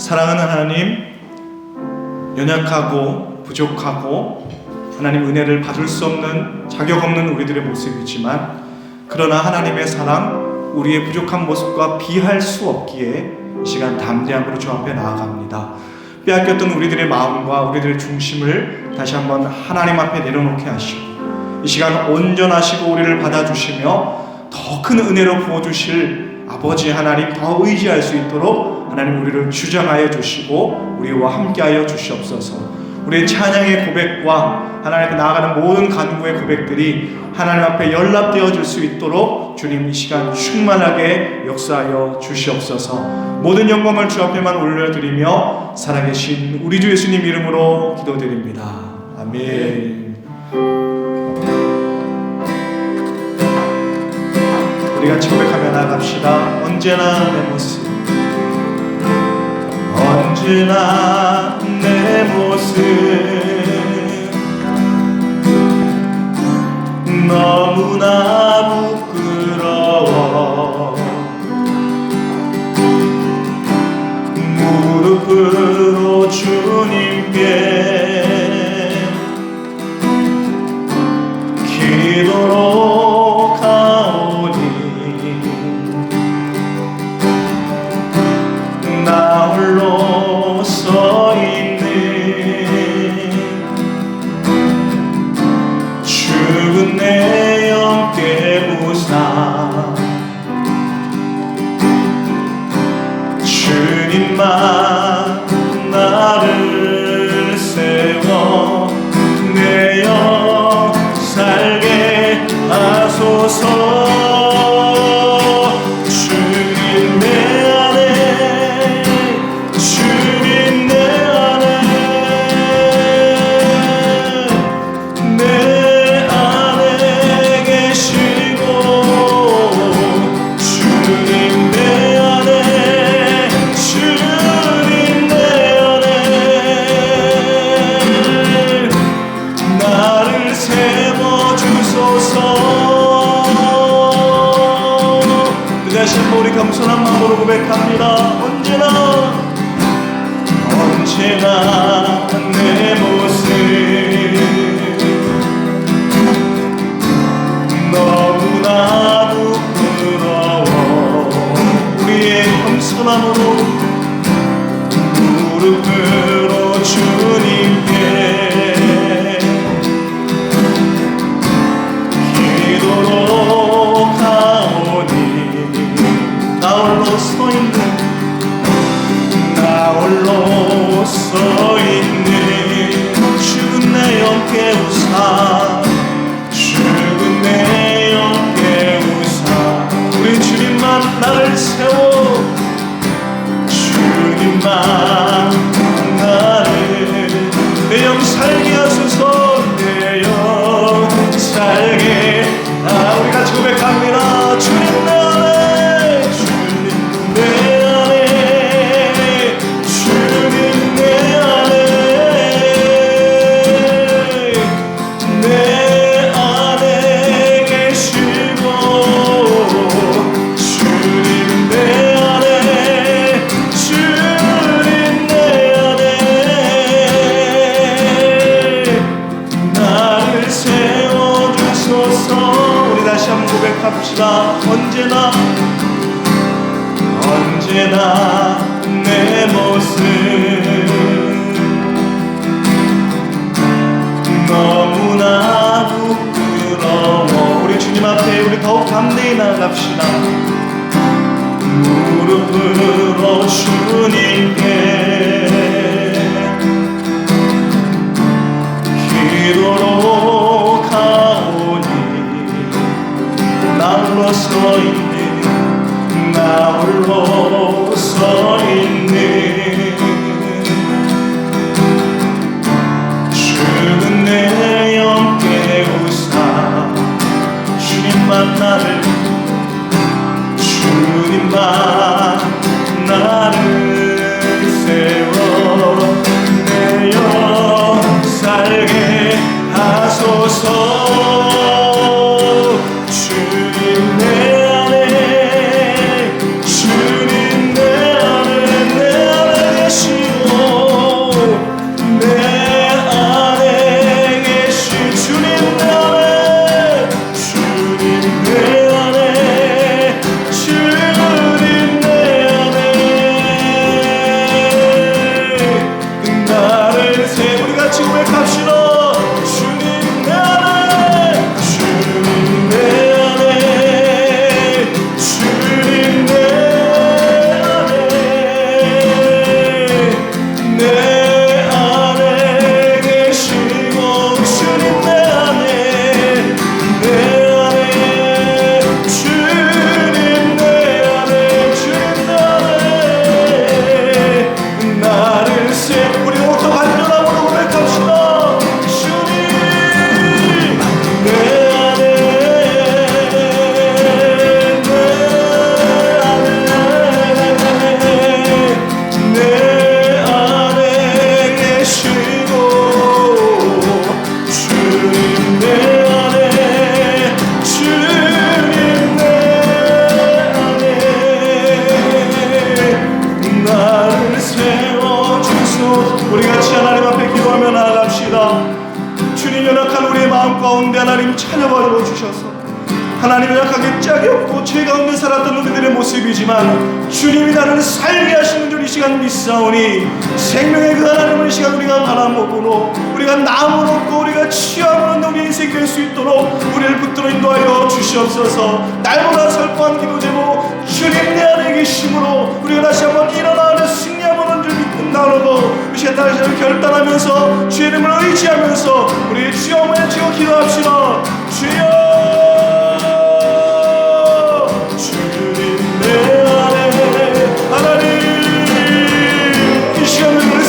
사랑하는 하나님, 연약하고 부족하고 하나님 은혜를 받을 수 없는 자격 없는 우리들의 모습이지만, 그러나 하나님의 사랑, 우리의 부족한 모습과 비할 수 없기에 이 시간 담대함으로 주 앞에 나아갑니다. 빼앗겼던 우리들의 마음과 우리들의 중심을 다시 한번 하나님 앞에 내려놓게 하시고, 이 시간 온전하시고 우리를 받아주시며 더 큰 은혜로 부어주실 아버지 하나님 더 의지할 수 있도록 하나님 우리를 주장하여 주시고 우리와 함께하여 주시옵소서. 우리의 찬양의 고백과 하나님 앞에 나아가는 모든 간구의 고백들이 하나님 앞에 연락되어질 수 있도록 주님 이 시간 충만하게 역사하여 주시옵소서. 모든 영광을 주 앞에만 올려드리며 살아계신 우리 주 예수님 이름으로 기도드립니다. 아멘. 우리 같이 고백하며 나아갑시다. 언제나 내 모습, 언제나 내 모습 너무나 부끄러워. 무릎으로 주님께 기도로 가오니 나 홀로 서 있는 죽은 내 영계 우상, 주님만 나를 세워 내 영 살게 하소서. 주님 내 안에, 주님 내 안에, 내 안에 계시고, 주님 내 안에, 주님 내 안에 나를 세워주소서. 다시 한번 우리 겸손한 마음으로 고백합니다. 언제나 내 모습 너무나 부끄러워. 우리의 겸손함으로 무릎으로 주님께 기도로 가오니 나 홀로 서 있는, 나 홀로 서 있는 죽은 내 영계 우상, 죽은 내 영계 우상. 우리 주님만 나를 세워, 주님만 나를 내 영 살게 하소서. 내 영 살게. 우리 같이 고백합니다. 주님 내 안에, 주님 내 안에, 주님 내 안에, 내 안에 계시고, 주님 내 안에, 주님 내 안에 나를 세워주소서. 우리 다시 한번 고백합시다. 언제나 내 모습 너무나 부끄러워. 우리 주님 앞에 우리 더욱 담대히 나아갑시다. 무릎으로 주님께 기도로 가오니 나 홀로 서 있는, 나 홀로 서 있는 죽은 내 영계 우상, 주님만 나를, 주님만 나를 하나님을 약하게 짝이 없고 죄 가운데 살았던 우리들의 모습이지만 주님이 나를 살게 하시는 줄 이 시간 믿사오니 생명의 그 하나님을 이 시간 우리가 바라보고 우리가 나무 놓고 우리가 취함으로 우리 인생이 될 수 있도록 우리를 붙들어 인도하여 주시옵소서. 날보다 설포한 기도 제목 주님 내 안에 계심으로 우리가 다시 한번 일어나는 승리하는 줄 믿는다고 이 시간 다시 한번 결단하면서 주의 이름을 의지하면서 우리 주여 어머니 주여 기도합시다. 주여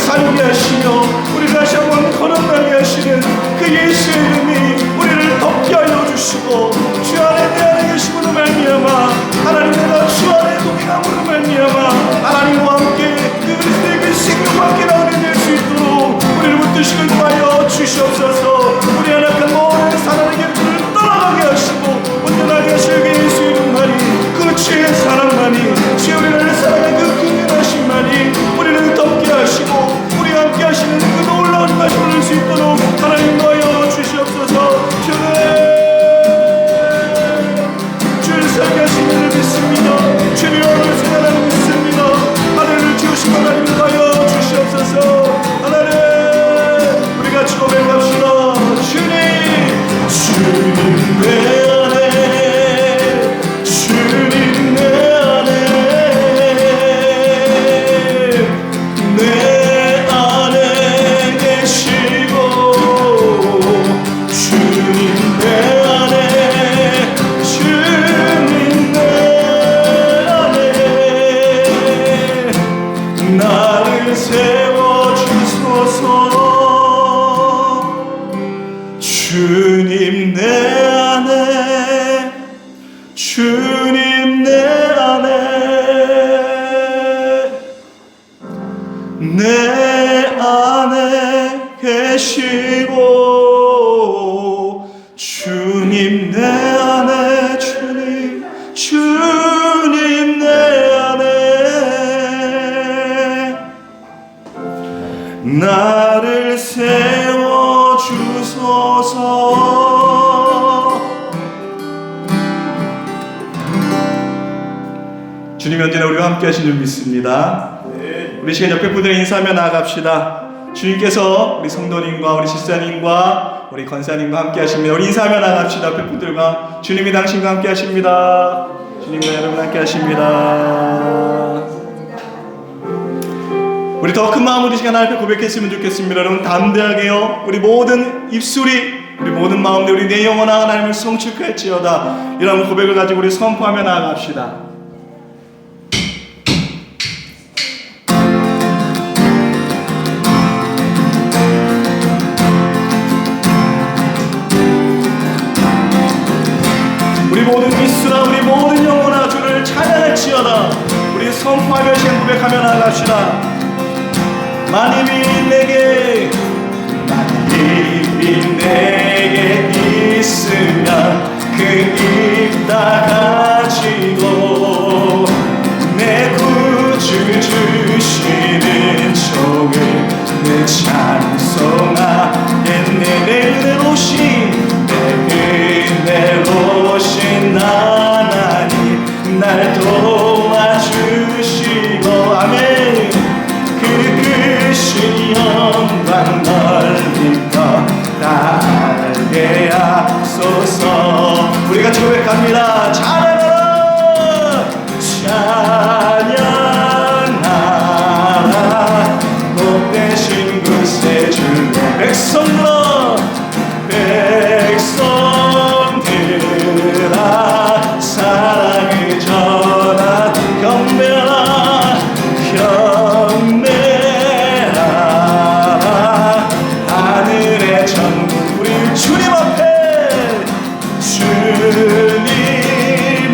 살게 하시며 우리를 다시 한번 거듭나게 하시는 그 예수의 이름이 우리를 덮게 하여 주시고 주 안에 내 안에 계심으로 말미암아 하나님 내가 주 안에 동행함으로 말미암아 하나님과 함께 그 그리스도의 그 생명과 함께 나오게 될 수 있도록 우리를 붙드시고 인도하여 주시옵소서. 우리 안악한 모든 사랑의 길을 떠나가게 하시고 온전하게 하실 그 예수의 이름만이 그 주의 사랑만이 주의 우리를 사랑의 그 긍휼하심만이 우리를 덮게 하시고 우리와 함께 하시는 그 놀라운 말씀을 볼 수 있도록 하나님 도와여 주시옵소서. 주를 살게 하신 줄 믿습니다. 주님 오늘 생각하는 믿습니다. 하늘을 지으신 하나님 도와여 주시옵소서. 하나님 우리 같이 고백합시다. 주님 내 안에 주님 내 안에 내 안에 계시고 주님 내 안에 주님 내 안에 나를 세워주소서. 주님 내 안에 주님 내 안에 내 안에 계시고 주님 내 안에 주님 내 안에 나를 세워주소서. 주님 언제나 우리와 함께 하신 줄 믿습니다. 우리 시간 옆에 분들을 인사하며 나아갑시다. 주님께서 우리 성도님과 우리 집사님과 우리 권사님과 함께 하십니다. 우리 인사하며 나아갑시다. 옆에 분들과 주님이 당신과 함께 하십니다. 주님과 여러분 함께 하십니다. 우리 더 큰 마음으로 이 시간 하나님 앞에 고백했으면 좋겠습니다. 여러분 담대하게요. 우리 모든 입술이 우리 모든 마음들 우리 내 영혼 하나님을 성축할지어다. 이런 고백을 가지고 우리 선포하며 나아갑시다. 우리 모든 입술아 우리 모든 영혼아 주를 찬양할지어다. 우리 선포하며 시간 고백하며 나아갑시다. 만입이 내게 있으면 그 입 다 가지고 내 구주 주시는 종을 내 찬송하겠네. 내 은혜로우신 하나님 날 도와주시고 아멘. 그 크신 영광 넓이가 다 알게 하소서. 우리가 고백합니다. 찬양하라 찬양하라 복되신 곳에 주의 백성들아 백성들아 사랑을 전하 경배하라 경배하라 하늘의 천국 우리 주님 앞에 주님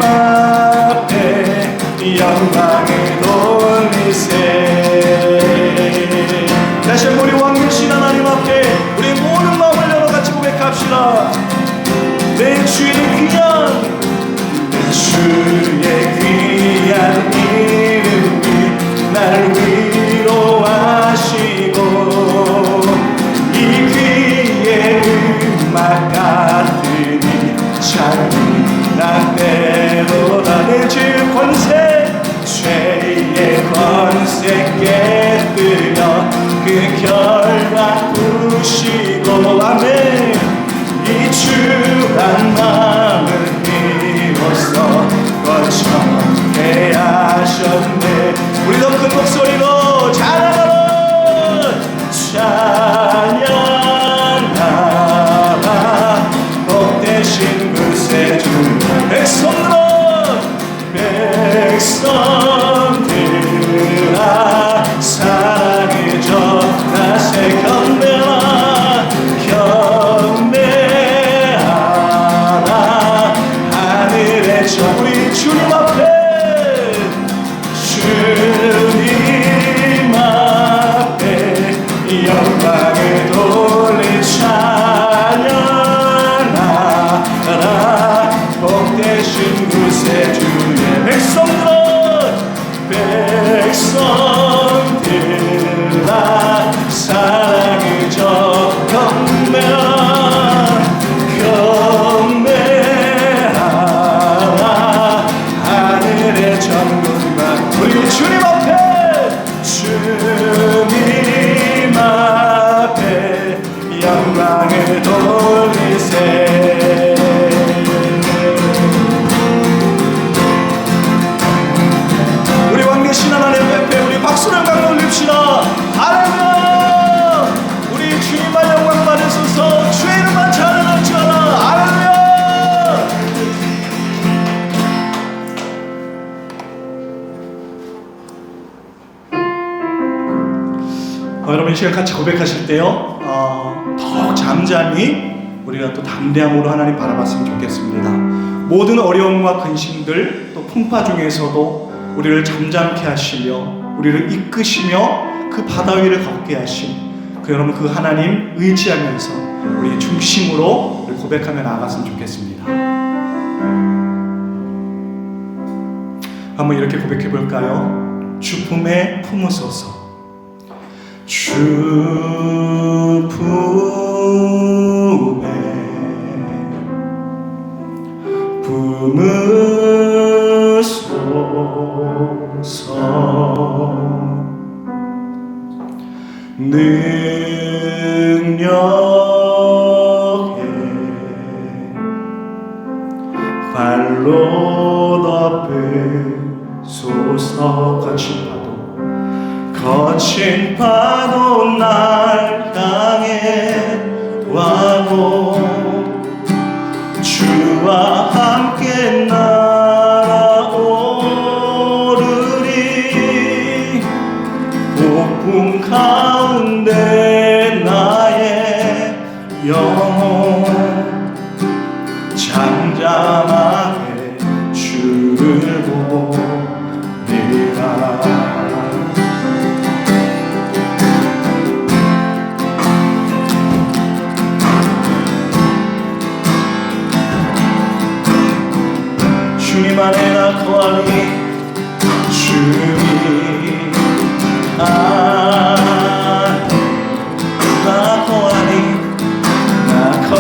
앞에 영광을 돌리세. 다시 한번 우리 왕이신 하나님 앞에 우리 모든 마음을 열어 같이 고백합시다. 내 주의 귀한 내 주의 귀한 이름이 날 위로하시고 이 귀의 음악 같으니 찬미나 아멘. 이 주란 마음을 비로소 거쳐게 하셨네. 우리 더 큰 목소리로 찬양하라. 찬양하라. 복되신 그새 주 백성들아 사랑의 저 다시 경배하라. 하늘의 저 우리 주님 앞에 영광을 돌리 찬양하라. 복되신 구세주의 백성들아 사랑을 저 경배하라. 하늘의 전군과 우리 주님 앞에 주님 앞에 영광을 돌리세. 우리 왕되신 하나님 앞에 우리 박수를 강력 올립시다. 할렐루야. 우리 주님만 영광 받으소서. 주의 이름만 찬양할지어다. 할렐루야. 여러분 이 시간 같이 고백하실 때요 더욱 잠잠히 우리가 또 담대함으로 하나님 바라봤으면 좋겠습니다. 모든 어려움과 근심들 또 풍파 중에서도 우리를 잠잠케 하시며 우리를 이끄시며 그 바다 위를 걷게 하신 그 여러분 그 하나님 의지하면서 우리 중심으로 우리 고백하며 나아갔으면 좋겠습니다. 한번 이렇게 고백해 볼까요? 주 품에 품으소서. 주 품에 품으소서. 능력에 발로 덮으소서. 거친 파도 날 향해 와도 주와 함께 날아오르리. 폭풍 가운데 나의 영혼 잠잠하게 주를 보리라. 주님 안에 나 거하니 주님 안에 나 거하니 나 거하니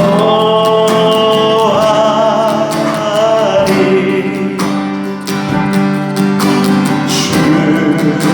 주님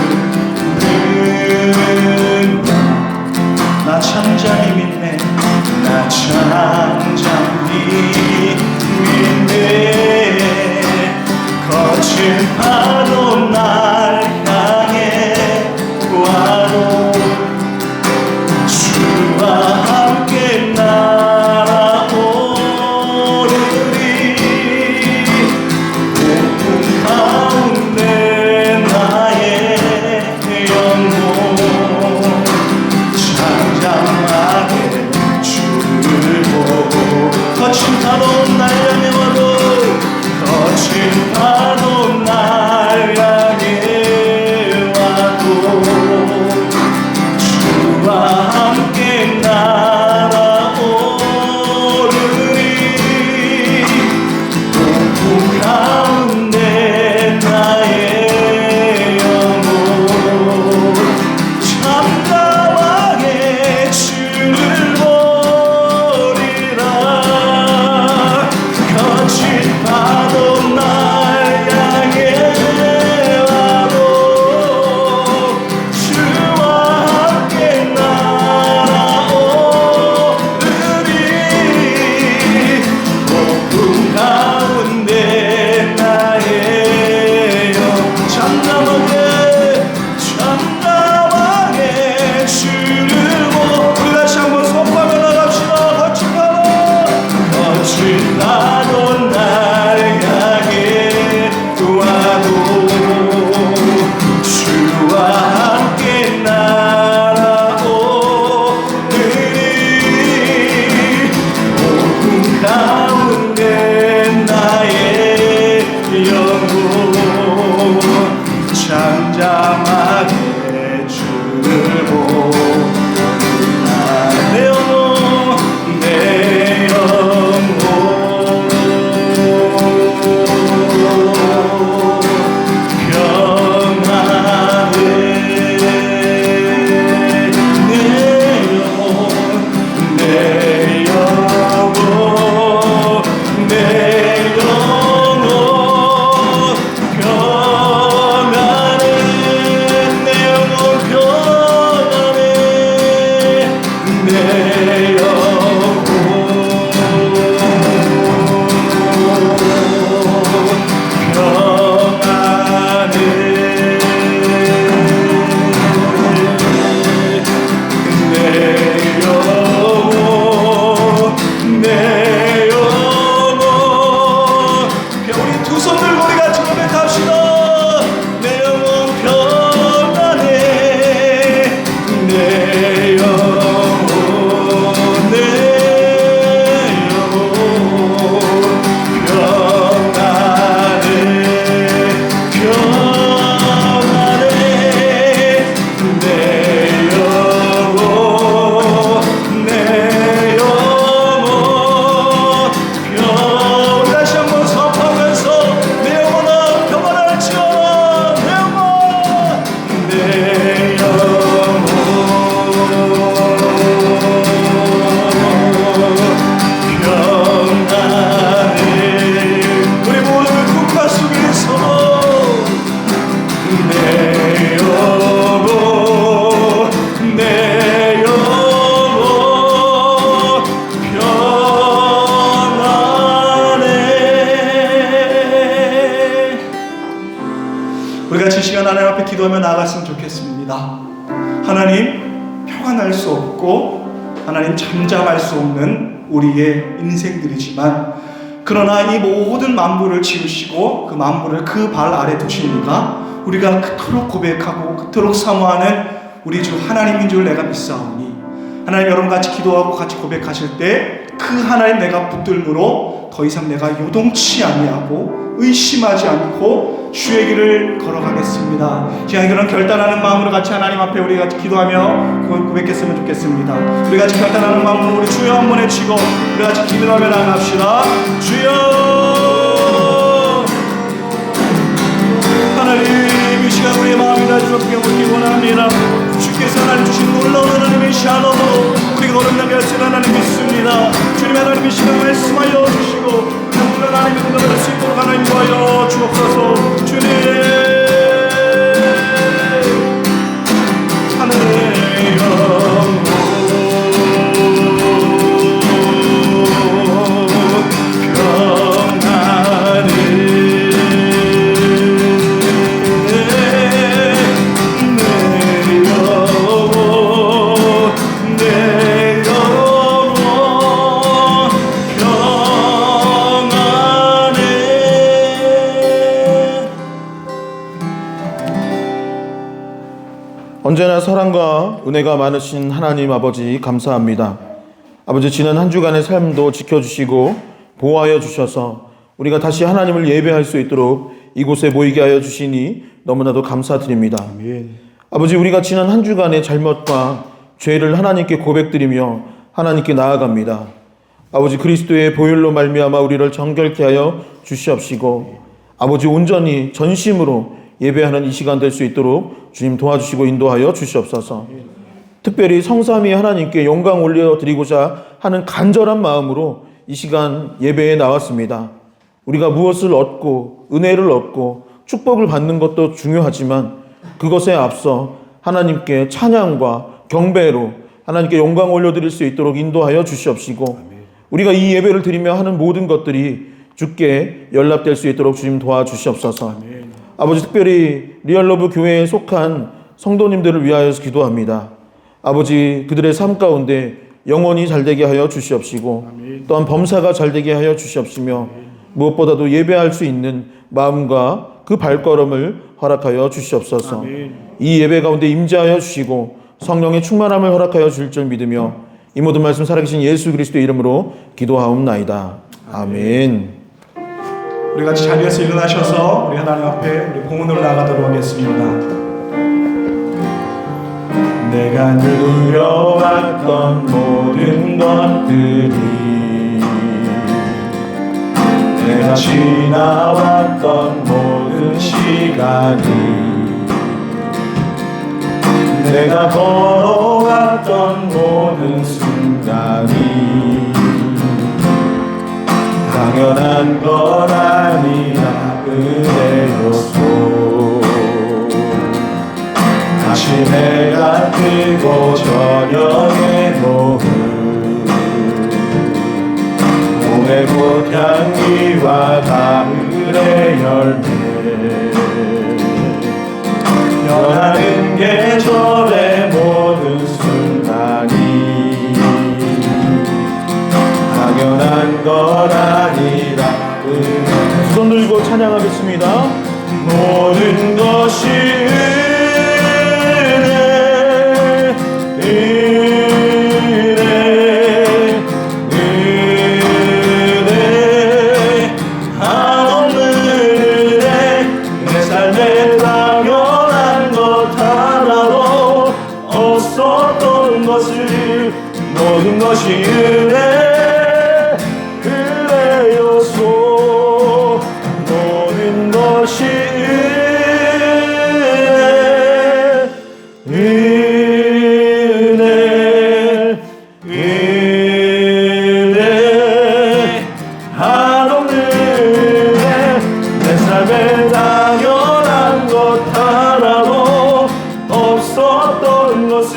같이 이 시간 하나님 앞에 기도하며 나아갔으면 좋겠습니다. 하나님, 표가 날 수 없고 하나님 잠잠할 수 없는 우리의 인생들이지만, 그러나 이 모든 만물을 지으시고 그 만물을 그 발 아래 두신 이가 우리가 그토록 고백하고 그토록 사모하는 우리 주 하나님인 줄 내가 믿사오니, 하나님, 여러분 같이 기도하고 같이 고백하실 때 그 하나님 내가 붙들므로 더 이상 내가 요동치 아니하고 의심하지 않고 주의 길을 걸어가겠습니다. 지금 그런 결단하는 마음으로 같이 하나님 앞에 우리 같이 기도하며 고백했으면 좋겠습니다. 우리 같이 결단하는 마음으로 우리 주여 한번 외치고 우리 같이 기도하며 나갑시다. 주여, 하나님, 이 시간 우리의 마음이 낮추게 묻기 원합니다. 주께서 하나님 주신 놀라운 하나님의 샬롬으로 우리가 걸음나게 하시는 하나님 믿습니다. 주님, 하나님 이 시간 말씀하여 주시고 오늘 하나님의 응답을 수 있도록 하나님 도와여 주옵소서. 주님, 하늘의 영혼 언제나 사랑과 은혜가 많으신 하나님 아버지, 감사합니다. 아버지, 지난 한 주간의 삶도 지켜주시고 보호하여 주셔서 우리가 다시 하나님을 예배할 수 있도록 이곳에 모이게 하여 주시니 너무나도 감사드립니다. 아멘. 아버지, 우리가 지난 한 주간의 잘못과 죄를 하나님께 고백드리며 하나님께 나아갑니다. 아버지, 그리스도의 보혈로 말미암아 우리를 정결케 하여 주시옵시고 아버지, 온전히 전심으로 예배하는 이 시간 될 수 있도록 주님 도와주시고 인도하여 주시옵소서. 특별히 성삼위 하나님께 영광 올려드리고자 하는 간절한 마음으로 이 시간 예배에 나왔습니다. 우리가 무엇을 얻고 은혜를 얻고 축복을 받는 것도 중요하지만 그것에 앞서 하나님께 찬양과 경배로 하나님께 영광 올려드릴 수 있도록 인도하여 주시옵시고 우리가 이 예배를 드리며 하는 모든 것들이 주께 연락될 수 있도록 주님 도와주시옵소서. 아버지, 특별히 리얼러브 교회에 속한 성도님들을 위하여 기도합니다. 아버지, 그들의 삶 가운데 영혼이 잘되게 하여 주시옵시고 또한 범사가 잘되게 하여 주시옵시며 무엇보다도 예배할 수 있는 마음과 그 발걸음을 허락하여 주시옵소서. 이 예배 가운데 임재하여 주시고 성령의 충만함을 허락하여 주실 줄 믿으며 이 모든 말씀 살아계신 예수 그리스도의 이름으로 기도하옵나이다. 아멘. 우리 같이 자리에서 일어나셔서 우리 하나님 앞에 우리 공헌으로 나가도록 하겠습니다. 내가 누려왔던 모든 것들이, 내가 지나왔던 모든 시간이, 내가 걸어왔던 모든 순간이 당연한 건 아니라 은혜였소. 다시 해가 뜨고 저녁의 노을, 봄의 꽃향기와 가을의 열매, 변하는 계절의 모든 순간이 당연한 건 아니라 은혜. 손 들고 찬양하겠습니다. 모든 것이 은혜, 한없는 은혜. 내 삶에 당연한 것 하나도 없었던 것을, 모든 것이 은혜, 은혜였소. 모든 것이 은혜, 은혜, 한없는 은혜. 내 삶에 당연한 것 하나도 없었던 것을,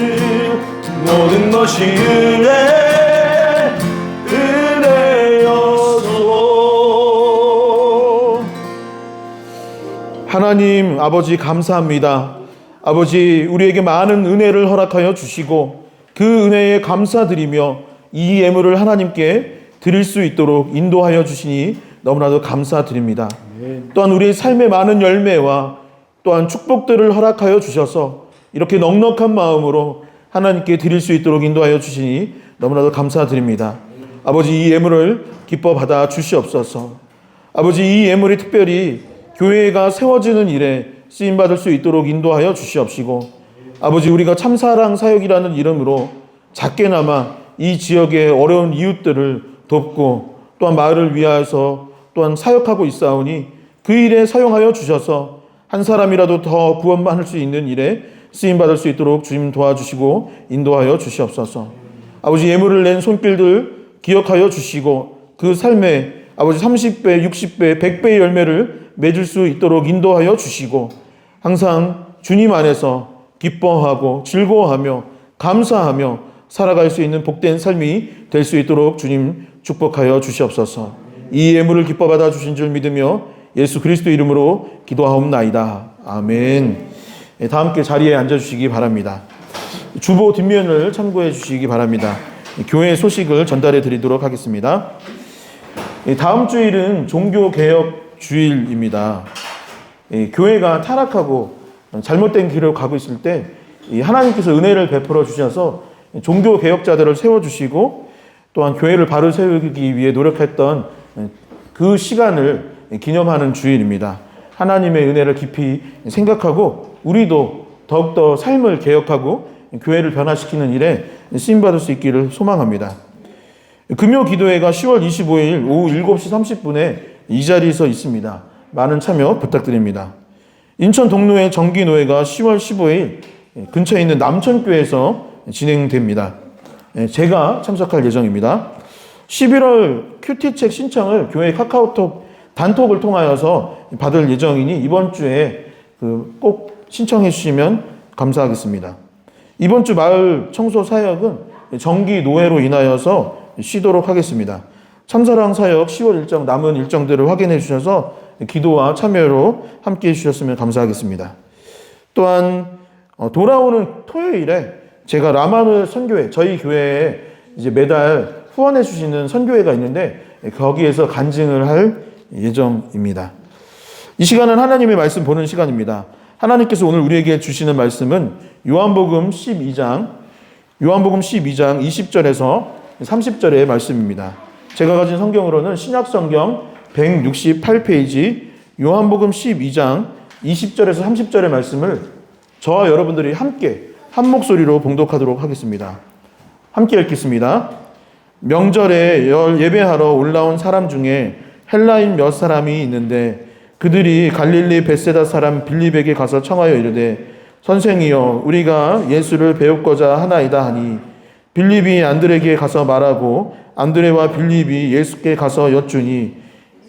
모든 것이 은혜, 은혜였소. 하나님 아버지 감사합니다. 아버지 우리에게 많은 은혜를 허락하여 주시고 그 은혜에 감사드리며 이 예물을 하나님께 드릴 수 있도록 인도하여 주시니 너무나도 감사드립니다. 또한 우리의 삶의 많은 열매와 또한 축복들을 허락하여 주셔서 이렇게 넉넉한 마음으로 하나님께 드릴 수 있도록 인도하여 주시니 너무나도 감사드립니다. 아버지 이 예물을 기뻐 받아 주시옵소서. 아버지 이 예물이 특별히 교회가 세워지는 일에 쓰임받을 수 있도록 인도하여 주시옵시고 아버지 우리가 참사랑 사역이라는 이름으로 작게나마 이 지역의 어려운 이웃들을 돕고 또한 마을을 위하여서 또한 사역하고 있사오니 그 일에 사용하여 주셔서 한 사람이라도 더 구원받을 수 있는 일에 쓰임받을 수 있도록 주님 도와주시고 인도하여 주시옵소서. 아버지 예물을 낸 손길들 기억하여 주시고 그 삶에 아버지 30배, 60배, 100배의 열매를 맺을 수 있도록 인도하여 주시고 항상 주님 안에서 기뻐하고 즐거워하며 감사하며 살아갈 수 있는 복된 삶이 될 수 있도록 주님 축복하여 주시옵소서. 이 예물을 기뻐 받아 주신 줄 믿으며 예수 그리스도 이름으로 기도하옵나이다. 아멘. 다 함께 자리에 앉아주시기 바랍니다. 주보 뒷면을 참고해 주시기 바랍니다. 교회 소식을 전달해 드리도록 하겠습니다. 다음 주일은 종교개혁 주일입니다. 교회가 타락하고 잘못된 길을 가고 있을 때 하나님께서 은혜를 베풀어 주셔서 종교개혁자들을 세워주시고 또한 교회를 바로 세우기 위해 노력했던 그 시간을 기념하는 주일입니다. 하나님의 은혜를 깊이 생각하고 우리도 더욱더 삶을 개혁하고 교회를 변화시키는 일에 쓰임받을 수 있기를 소망합니다. 금요 기도회가 10월 25일 오후 7시 30분에 이 자리에서 있습니다. 많은 참여 부탁드립니다. 인천 동로의 정기노회가 10월 15일 근처에 있는 남천교회에서 진행됩니다. 제가 참석할 예정입니다. 11월 큐티책 신청을 교회 카카오톡 단톡을 통하여서 받을 예정이니 이번 주에 꼭 신청해 주시면 감사하겠습니다. 이번 주 마을 청소 사역은 정기 노회로 인하여서 쉬도록 하겠습니다. 참사랑 사역 10월 일정 남은 일정들을 확인해 주셔서 기도와 참여로 함께 해 주셨으면 감사하겠습니다. 또한 돌아오는 토요일에 제가 라마누엘 선교회 저희 교회에 이제 매달 후원해 주시는 선교회가 있는데 거기에서 간증을 할 예정입니다. 이 시간은 하나님의 말씀 보는 시간입니다. 하나님께서 오늘 우리에게 주시는 말씀은 요한복음 12장 20절에서 30절의 말씀입니다. 제가 가진 성경으로는 신약성경 168페이지 요한복음 12장 20절에서 30절의 말씀을 저와 여러분들이 함께 한 목소리로 봉독하도록 하겠습니다. 함께 읽겠습니다. 명절에 예배하러 올라온 사람 중에 헬라인 몇 사람이 있는데 그들이 갈릴리 벳세다 사람 빌립에게 가서 청하여 이르되 선생이여 우리가 예수를 배우고자 하나이다 하니 빌립이 안드레에게 가서 말하고 안드레와 빌립이 예수께 가서 여쭈니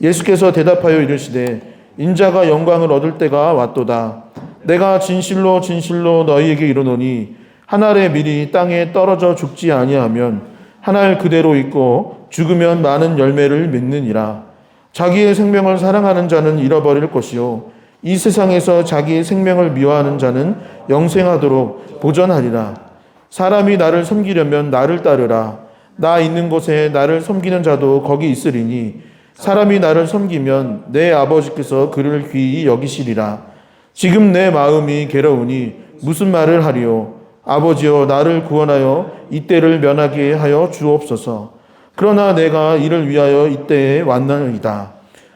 예수께서 대답하여 이르시되 인자가 영광을 얻을 때가 왔도다. 내가 진실로 진실로 너희에게 이르노니 한 알의 밀이 땅에 떨어져 죽지 아니하면 한 알 그대로 있고 죽으면 많은 열매를 맺느니라. 자기의 생명을 사랑하는 자는 잃어버릴 것이요 이 세상에서 자기의 생명을 미워하는 자는 영생하도록 보전하리라. 사람이 나를 섬기려면 나를 따르라. 나 있는 곳에 나를 섬기는 자도 거기 있으리니 사람이 나를 섬기면 내 아버지께서 그를 귀히 여기시리라. 지금 내 마음이 괴로우니 무슨 말을 하리요. 아버지여 나를 구원하여 이때를 면하게 하여 주옵소서. 그러나 내가 이를 위하여 이때에 왔나이다.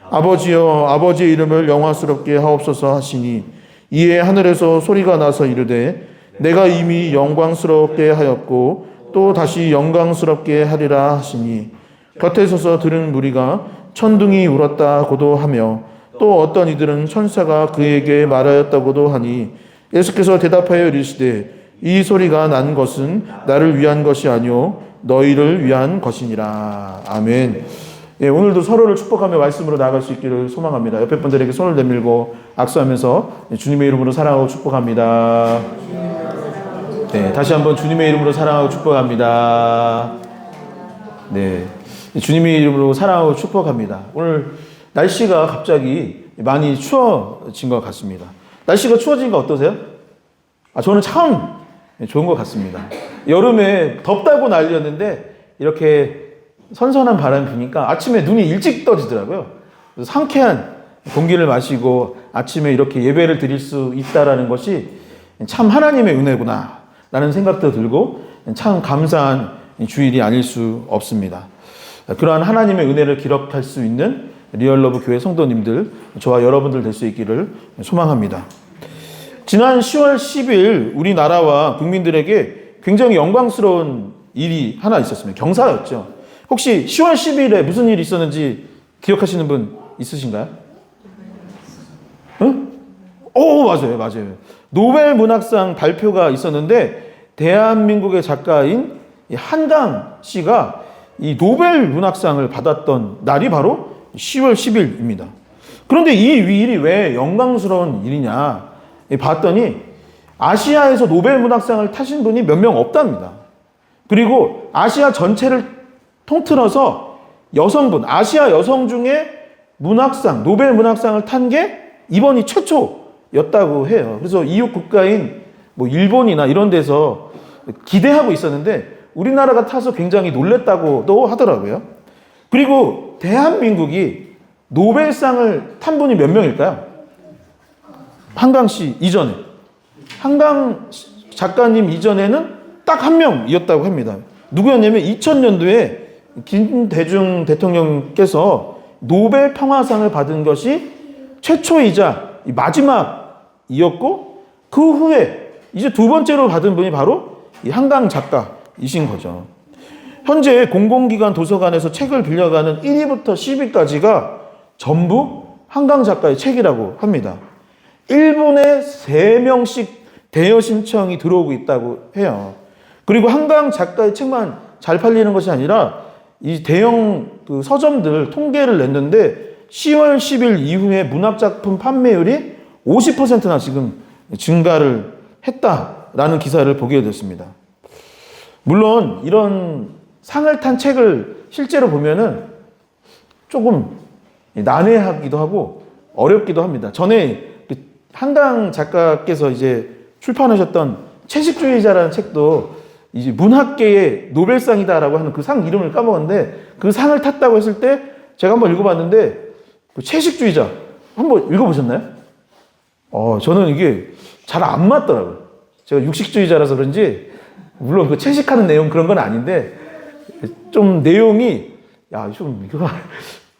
아버지여 아버지의 이름을 영화스럽게 하옵소서 하시니 이에 하늘에서 소리가 나서 이르되 내가 이미 영광스럽게 하였고 또 다시 영광스럽게 하리라 하시니 곁에 서서 들은 무리가 천둥이 울었다고도 하며 또 어떤 이들은 천사가 그에게 말하였다고도 하니 예수께서 대답하여 이르시되 이 소리가 난 것은 나를 위한 것이 아니요 너희를 위한 것이니라. 아멘. 예, 오늘도 서로를 축복하며 말씀으로 나아갈 수 있기를 소망합니다. 옆에 분들에게 손을 내밀고 악수하면서 주님의 이름으로 사랑하고 축복합니다. 네, 다시 한번 주님의 이름으로 사랑하고 축복합니다. 네, 주님의 이름으로 사랑하고 축복합니다. 오늘 날씨가 갑자기 많이 추워진 것 같습니다. 날씨가 추워진 거 어떠세요? 저는 참 좋은 것 같습니다. 여름에 덥다고 난리였는데 이렇게 선선한 바람이 부니까 아침에 눈이 일찍 떠지더라고요. 그래서 상쾌한 공기를 마시고 아침에 이렇게 예배를 드릴 수 있다라는 것이 참 하나님의 은혜구나 라는 생각도 들고 참 감사한 주일이 아닐 수 없습니다. 그러한 하나님의 은혜를 기록할 수 있는 리얼러브 교회 성도님들, 저와 여러분들 될 수 있기를 소망합니다. 지난 10월 10일 우리나라와 국민들에게 굉장히 영광스러운 일이 하나 있었습니다. 경사였죠. 혹시 10월 10일에 무슨 일이 있었는지 기억하시는 분 있으신가요? 응? 맞아요. 노벨 문학상 발표가 있었는데 대한민국의 작가인 한강 씨가 이 노벨 문학상을 받았던 날이 바로 10월 10일입니다. 그런데 이 일이 왜 영광스러운 일이냐 봤더니 아시아에서 노벨 문학상을 타신 분이 몇 명 없답니다. 그리고 아시아 전체를 통틀어서 아시아 여성 중에 노벨 문학상을 탄 게 이번이 최초였다고 해요. 그래서 이웃 국가인 일본이나 이런 데서 기대하고 있었는데 우리나라가 타서 굉장히 놀랬다고도 하더라고요. 그리고 대한민국이 노벨상을 탄 분이 몇 명일까요? 한강 씨 이전에. 한강 작가님 이전에는 딱 한 명이었다고 합니다. 누구였냐면 2000년도에 김대중 대통령께서 노벨 평화상을 받은 것이 최초이자 마지막이었고 그 후에 이제 두 번째로 받은 분이 바로 이 한강 작가이신 거죠. 현재 공공기관 도서관에서 책을 빌려가는 1위부터 10위까지가 전부 한강 작가의 책이라고 합니다. 1분에 3명씩 대여 신청이 들어오고 있다고 해요. 그리고 한강 작가의 책만 잘 팔리는 것이 아니라 이 대형 서점들 통계를 냈는데 10월 10일 이후에 문학작품 판매율이 50%나 지금 증가를 했다라는 기사를 보게 됐습니다. 물론 이런 상을 탄 책을 실제로 보면은 조금 난해하기도 하고 어렵기도 합니다. 전에 한강 작가께서 이제 출판하셨던 채식주의자라는 책도 이제 문학계의 노벨상이다라고 하는 그 상 이름을 까먹었는데 그 상을 탔다고 했을 때 제가 한번 읽어봤는데 그 채식주의자 한번 읽어보셨나요? 저는 이게 잘 안 맞더라고요. 제가 육식주의자라서 그런지 물론 그 채식하는 내용 그런 건 아닌데 좀 내용이 이거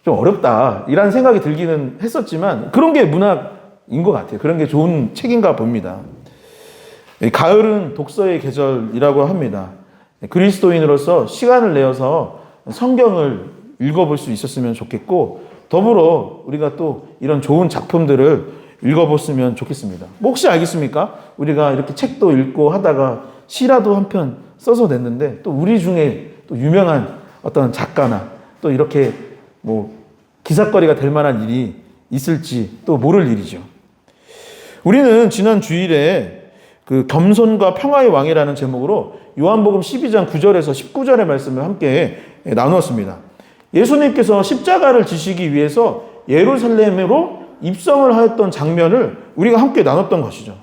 좀 어렵다 이런 생각이 들기는 했었지만 그런 게 문학인 것 같아요. 그런 게 좋은 책인가 봅니다. 가을은 독서의 계절이라고 합니다. 그리스도인으로서 시간을 내어서 성경을 읽어볼 수 있었으면 좋겠고 더불어 우리가 또 이런 좋은 작품들을 읽어봤으면 좋겠습니다. 혹시 알겠습니까? 우리가 이렇게 책도 읽고 하다가 시라도 한 편 써서 냈는데 또 우리 중에 또 유명한 어떤 작가나 또 이렇게 기사거리가 될 만한 일이 있을지 또 모를 일이죠. 우리는 지난 주일에 그 겸손과 평화의 왕이라는 제목으로 요한복음 12장 9절에서 19절의 말씀을 함께 나누었습니다. 예수님께서 십자가를 지시기 위해서 예루살렘으로 입성을 하였던 장면을 우리가 함께 나눴던 것이죠.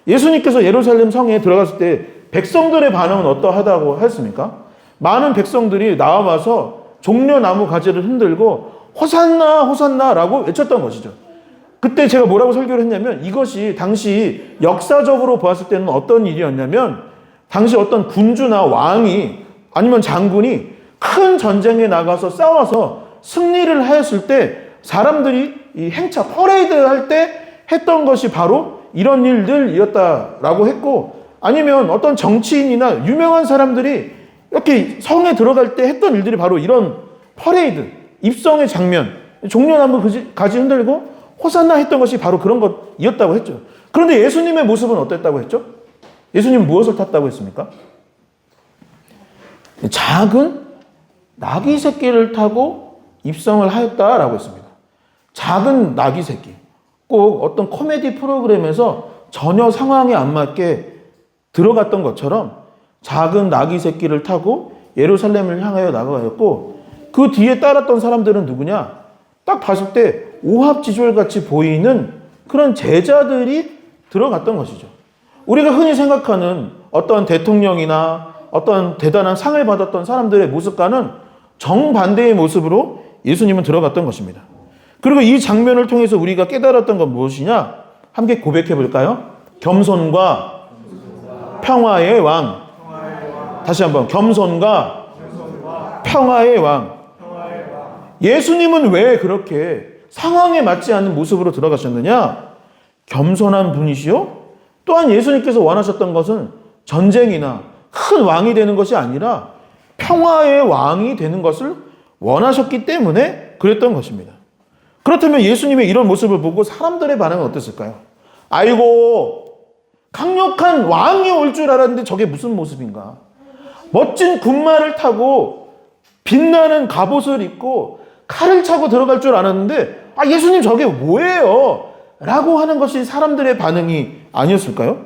예수님께서 예루살렘 성에 들어갔을 때 백성들의 반응은 어떠하다고 했습니까? 많은 백성들이 나와서 종려나무 가지를 흔들고 호산나 호산나라고 외쳤던 것이죠. 그때 제가 뭐라고 설교를 했냐면 이것이 당시 역사적으로 보았을 때는 어떤 일이었냐면 당시 어떤 군주나 왕이 아니면 장군이 큰 전쟁에 나가서 싸워서 승리를 하였을 때 사람들이 이 행차 퍼레이드 할 때 했던 것이 바로 이런 일들이었다라고 했고 아니면 어떤 정치인이나 유명한 사람들이 이렇게 성에 들어갈 때 했던 일들이 바로 이런 퍼레이드, 입성의 장면, 종려나무 가지 흔들고 호산나 했던 것이 바로 그런 것이었다고 했죠. 그런데 예수님의 모습은 어땠다고 했죠? 예수님은 무엇을 탔다고 했습니까? 작은 나귀 새끼를 타고 입성을 하였다라고 했습니다. 작은 나귀 새끼. 꼭 어떤 코미디 프로그램에서 전혀 상황에 안 맞게 들어갔던 것처럼 작은 나귀 새끼를 타고 예루살렘을 향하여 나가였고 그 뒤에 따랐던 사람들은 누구냐? 딱 봤을 때 오합지졸같이 보이는 그런 제자들이 들어갔던 것이죠. 우리가 흔히 생각하는 어떤 대통령이나 어떤 대단한 상을 받았던 사람들의 모습과는 정반대의 모습으로 예수님은 들어갔던 것입니다. 그리고 이 장면을 통해서 우리가 깨달았던 건 무엇이냐? 함께 고백해 볼까요? 겸손과 평화의 왕. 다시 한번, 겸손과 평화의 왕. 예수님은 왜 그렇게 상황에 맞지 않는 모습으로 들어가셨느냐? 겸손한 분이시요. 또한 예수님께서 원하셨던 것은 전쟁이나 큰 왕이 되는 것이 아니라 평화의 왕이 되는 것을 원하셨기 때문에 그랬던 것입니다. 그렇다면 예수님의 이런 모습을 보고 사람들의 반응은 어땠을까요? 아이고, 강력한 왕이 올 줄 알았는데 저게 무슨 모습인가? 멋진 군마를 타고 빛나는 갑옷을 입고 칼을 차고 들어갈 줄 알았는데 예수님 저게 뭐예요? 라고 하는 것이 사람들의 반응이 아니었을까요?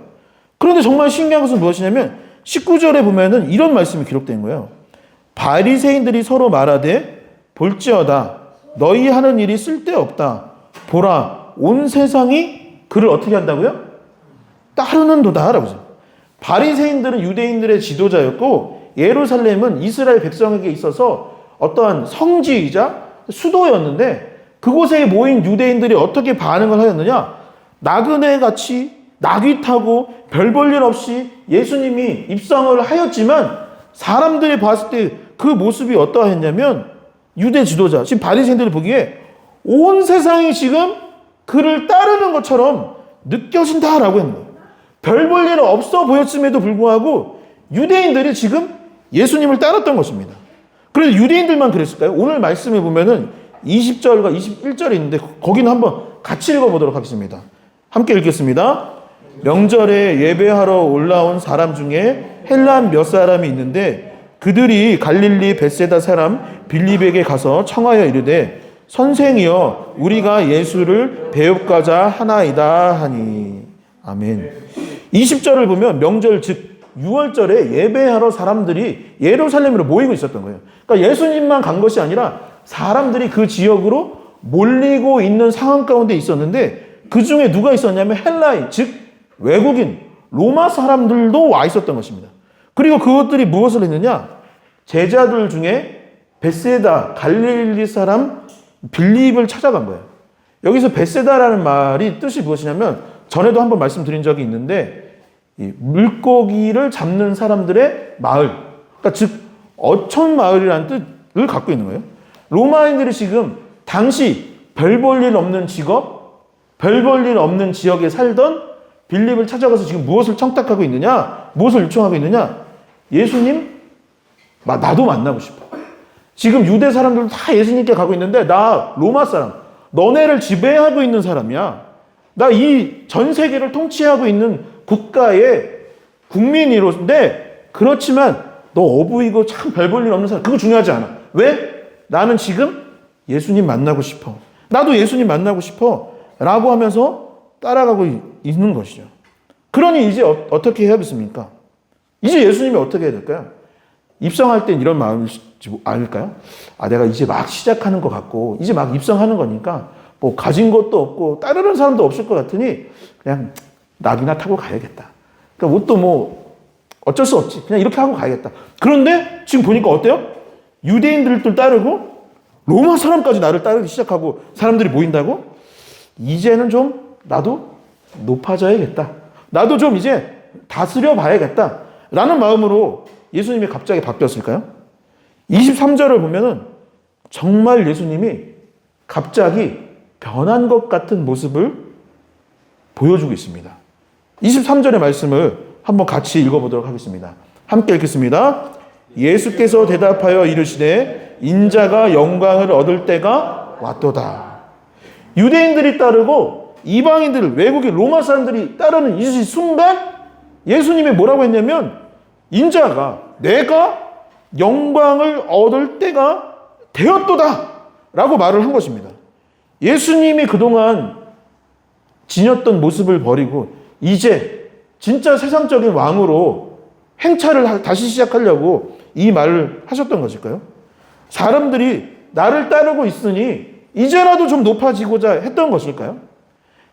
그런데 정말 신기한 것은 무엇이냐면 19절에 보면은 이런 말씀이 기록된 거예요. 바리새인들이 서로 말하되 볼지어다 너희 하는 일이 쓸데없다. 보라 온 세상이 그를 어떻게 한다고요? 따르는도다 라고 했어요. 바리새인들은 유대인들의 지도자였고 예루살렘은 이스라엘 백성에게 있어서 어떠한 성지이자 수도였는데 그곳에 모인 유대인들이 어떻게 반응을 하였느냐? 나그네같이 나귀 타고 별 볼 일 없이 예수님이 입성을 하였지만 사람들이 봤을 때 그 모습이 어떠했냐면 유대 지도자, 지금 바리새인들이 보기에 온 세상이 지금 그를 따르는 것처럼 느껴진다라고 했는 거예요. 별 볼 일 없어 보였음에도 불구하고 유대인들이 지금 예수님을 따랐던 것입니다. 그래서 유대인들만 그랬을까요? 오늘 말씀에 보면은 20절과 21절이 있는데 거기는 한번 같이 읽어보도록 하겠습니다. 함께 읽겠습니다. 명절에 예배하러 올라온 사람 중에 헬란 몇 사람이 있는데 그들이 갈릴리 벳세다 사람 빌립에게 가서 청하여 이르되 선생이여 우리가 예수를 배웁가자 하나이다 하니. 아멘. 20절을 보면 명절 즉 6월절에 예배하러 사람들이 예루살렘으로 모이고 있었던 거예요. 그러니까 예수님만 간 것이 아니라 사람들이 그 지역으로 몰리고 있는 상황 가운데 있었는데 그 중에 누가 있었냐면 헬라인, 즉 외국인, 로마 사람들도 와 있었던 것입니다. 그리고 그것들이 무엇을 했느냐? 제자들 중에 벳세다, 갈릴리 사람 빌립을 찾아간 거예요. 여기서 벳세다라는 말이 뜻이 무엇이냐면 전에도 한번 말씀드린 적이 있는데 이 물고기를 잡는 사람들의 마을, 그러니까 즉 어촌 마을이라는 뜻을 갖고 있는 거예요. 로마인들이 지금 당시 별 볼 일 없는 직업, 별 볼 일 없는 지역에 살던 빌립을 찾아가서 지금 무엇을 청탁하고 있느냐? 무엇을 요청하고 있느냐? 예수님, 나도 만나고 싶어. 지금 유대 사람들도 다 예수님께 가고 있는데 나 로마 사람, 너네를 지배하고 있는 사람이야. 나 이 전 세계를 통치하고 있는 국가의 국민이로인데 그렇지만 너 어부이고 참 별 볼 일 없는 사람, 그거 중요하지 않아. 왜? 나는 지금 예수님 만나고 싶어. 나도 예수님 만나고 싶어. 라고 하면서 따라가고 있는 것이죠. 그러니 이제 어떻게 해야겠습니까? 이제 예수님이 어떻게 해야 될까요? 입성할 땐 이런 마음이지 않을까요? 내가 이제 막 시작하는 것 같고 이제 막 입성하는 거니까 뭐 가진 것도 없고 따르는 사람도 없을 것 같으니 그냥 낙이나 타고 가야겠다. 그러니까 옷도 뭐 어쩔 수 없지. 그냥 이렇게 하고 가야겠다. 그런데 지금 보니까 어때요? 유대인들도 따르고 로마 사람까지 나를 따르기 시작하고 사람들이 모인다고? 이제는 좀 나도 높아져야겠다. 나도 좀 이제 다스려 봐야겠다. 라는 마음으로 예수님이 갑자기 바뀌었을까요? 23절을 보면은 정말 예수님이 갑자기 변한 것 같은 모습을 보여주고 있습니다. 23절의 말씀을 한번 같이 읽어보도록 하겠습니다. 함께 읽겠습니다. 예수께서 대답하여 이르시되 인자가 영광을 얻을 때가 왔도다. 유대인들이 따르고 이방인들, 외국인, 로마 사람들이 따르는 이 순간 예수님이 뭐라고 했냐면 인자가 내가 영광을 얻을 때가 되었도다 라고 말을 한 것입니다. 예수님이 그동안 지녔던 모습을 버리고 이제 진짜 세상적인 왕으로 행차를 다시 시작하려고 이 말을 하셨던 것일까요? 사람들이 나를 따르고 있으니 이제라도 좀 높아지고자 했던 것일까요?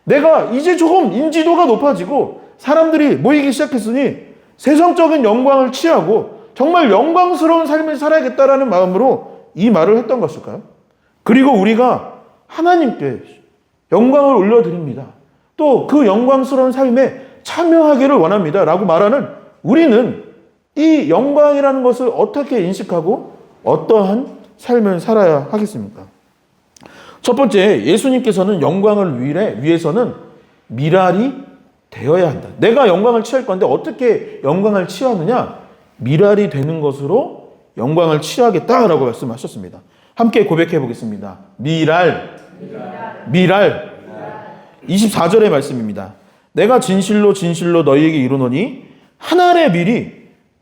내가 이제 조금 인지도가 높아지고 사람들이 모이기 시작했으니 세상적인 영광을 취하고 정말 영광스러운 삶을 살아야겠다라는 마음으로 이 말을 했던 것일까요? 그리고 우리가 하나님께 영광을 올려드립니다. 또 그 영광스러운 삶에 참여하기를 원합니다. 라고 말하는 우리는 이 영광이라는 것을 어떻게 인식하고 어떠한 삶을 살아야 하겠습니까? 첫 번째, 예수님께서는 영광을 위해서는 미랄이 되어야 한다. 내가 영광을 취할 건데 어떻게 영광을 취하느냐? 미랄이 되는 것으로 영광을 취하겠다라고 말씀하셨습니다. 함께 고백해 보겠습니다. 미랄. 24절의 말씀입니다. 내가 진실로 진실로 너희에게 이르노니 한 알의 밀이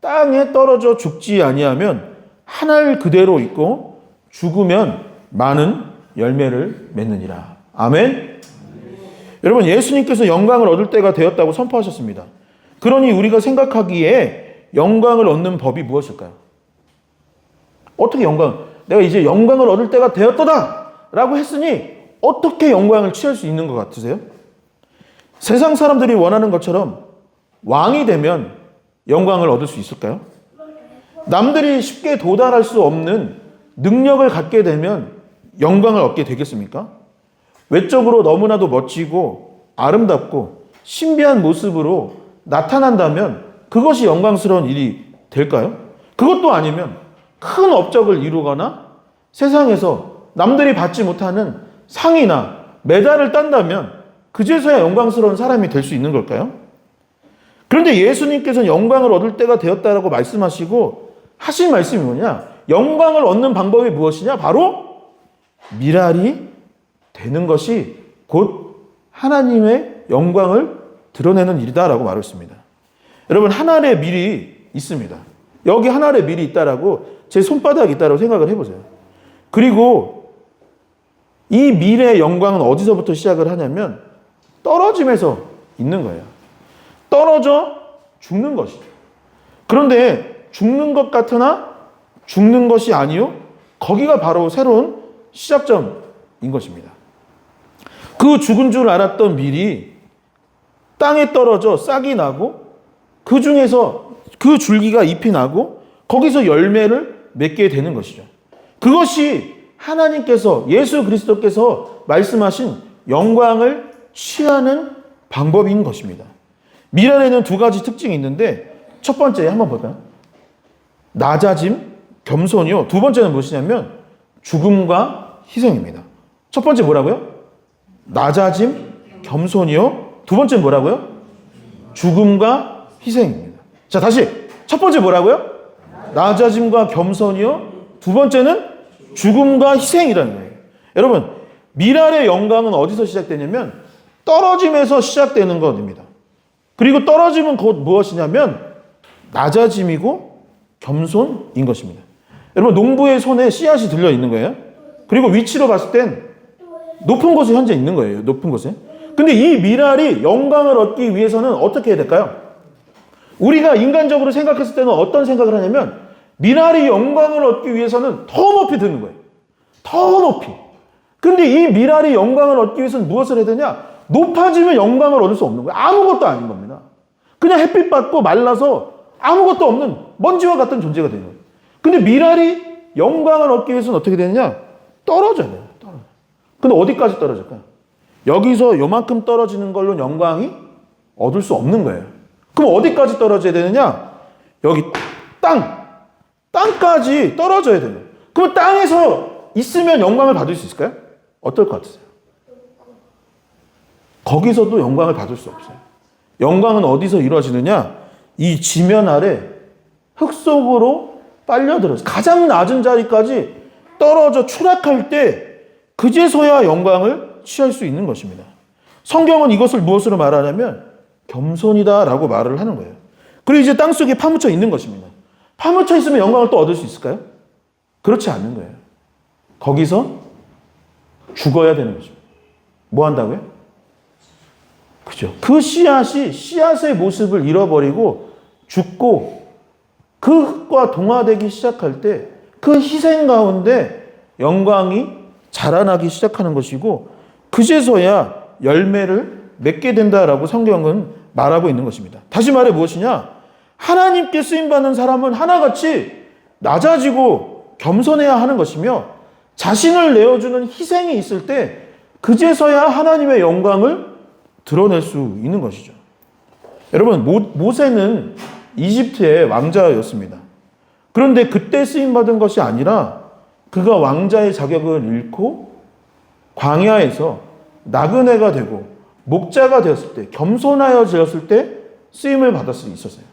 땅에 떨어져 죽지 아니하면 한 알 그대로 있고 죽으면 많은 열매를 맺느니라. 아멘. 여러분, 예수님께서 영광을 얻을 때가 되었다고 선포하셨습니다. 그러니 우리가 생각하기에 영광을 얻는 법이 무엇일까요? 어떻게 내가 이제 영광을 얻을 때가 되었다 라고 했으니 어떻게 영광을 취할 수 있는 것 같으세요? 세상 사람들이 원하는 것처럼 왕이 되면 영광을 얻을 수 있을까요? 남들이 쉽게 도달할 수 없는 능력을 갖게 되면 영광을 얻게 되겠습니까? 외적으로 너무나도 멋지고 아름답고 신비한 모습으로 나타난다면 그것이 영광스러운 일이 될까요? 그것도 아니면 큰 업적을 이루거나 세상에서 남들이 받지 못하는 상이나 메달을 딴다면 그제서야 영광스러운 사람이 될 수 있는 걸까요? 그런데 예수님께서는 영광을 얻을 때가 되었다라고 말씀하시고 하신 말씀이 뭐냐? 영광을 얻는 방법이 무엇이냐? 바로 미랄이 되는 것이 곧 하나님의 영광을 드러내는 일이다라고 말했습니다. 여러분, 한 알의 밀이 있습니다. 여기 한 알의 밀이 있다라고 제 손바닥이 있다라고 생각을 해보세요. 그리고 이 밀의 영광은 어디서부터 시작을 하냐면 떨어짐에서 있는 거예요. 떨어져 죽는 것이죠. 그런데 죽는 것 같으나 죽는 것이 아니요. 거기가 바로 새로운 시작점인 것입니다. 그 죽은 줄 알았던 밀이 땅에 떨어져 싹이 나고 그 중에서 그 줄기가 잎이 나고 거기서 열매를 맺게 되는 것이죠. 그것이 하나님께서 예수 그리스도께서 말씀하신 영광을 취하는 방법인 것입니다. 미랄에는 두 가지 특징이 있는데 첫 번째 한번 볼까요? 낮아짐, 겸손이요. 두 번째는 무엇이냐면 죽음과 희생입니다. 첫 번째 뭐라고요? 낮아짐, 겸손이요. 두 번째는 뭐라고요? 죽음과 희생입니다. 자, 다시. 첫 번째 뭐라고요? 낮아짐과 겸손이요. 두 번째는 죽음과 희생이라는 거예요. 여러분, 미랄의 영광은 어디서 시작되냐면 떨어짐에서 시작되는 것입니다. 그리고 떨어짐은 곧 무엇이냐면 낮아짐이고 겸손인 것입니다. 여러분, 농부의 손에 씨앗이 들려 있는 거예요. 그리고 위치로 봤을 땐 높은 곳에 현재 있는 거예요. 높은 곳에. 근데 이 미랄이 영광을 얻기 위해서는 어떻게 해야 될까요? 우리가 인간적으로 생각했을 때는 어떤 생각을 하냐면 미랄이 영광을 얻기 위해서는 더 높이 드는 거예요. 더 높이. 근데 이 미랄이 영광을 얻기 위해서는 무엇을 해야 되냐? 높아지면 영광을 얻을 수 없는 거예요. 아무것도 아닌 겁니다. 그냥 햇빛 받고 말라서 아무것도 없는 먼지와 같은 존재가 되는 거예요. 근데 미랄이 영광을 얻기 위해서는 어떻게 되느냐? 떨어져야 돼요. 근데 어디까지 떨어질까요? 여기서 요만큼 떨어지는 걸로 영광이 얻을 수 없는 거예요. 그럼 어디까지 떨어져야 되느냐? 여기 땅까지 떨어져야 돼요. 그럼 땅에서 있으면 영광을 받을 수 있을까요? 어떨 것 같으세요? 거기서도 영광을 받을 수 없어요. 영광은 어디서 이루어지느냐? 이 지면 아래 흙 속으로 빨려들어서 가장 낮은 자리까지 떨어져 추락할 때 그제서야 영광을 취할 수 있는 것입니다. 성경은 이것을 무엇으로 말하냐면 겸손이다라고 말을 하는 거예요. 그리고 이제 땅속에 파묻혀 있는 것입니다. 파묻혀 있으면 영광을 또 얻을 수 있을까요? 그렇지 않는 거예요. 거기서 죽어야 되는 것입니다. 뭐 한다고요? 그죠? 그 씨앗의 모습을 잃어버리고 죽고 그 흙과 동화되기 시작할 때 그 희생 가운데 영광이 자라나기 시작하는 것이고 그제서야 열매를 맺게 된다라고 성경은 말하고 있는 것입니다. 다시 말해 무엇이냐? 하나님께 쓰임받는 사람은 하나같이 낮아지고 겸손해야 하는 것이며 자신을 내어주는 희생이 있을 때 그제서야 하나님의 영광을 드러낼 수 있는 것이죠. 여러분, 모세는 이집트의 왕자였습니다. 그런데 그때 쓰임받은 것이 아니라 그가 왕자의 자격을 잃고 광야에서 나그네가 되고 목자가 되었을 때, 겸손하여졌을 때 쓰임을 받을 수 있었어요.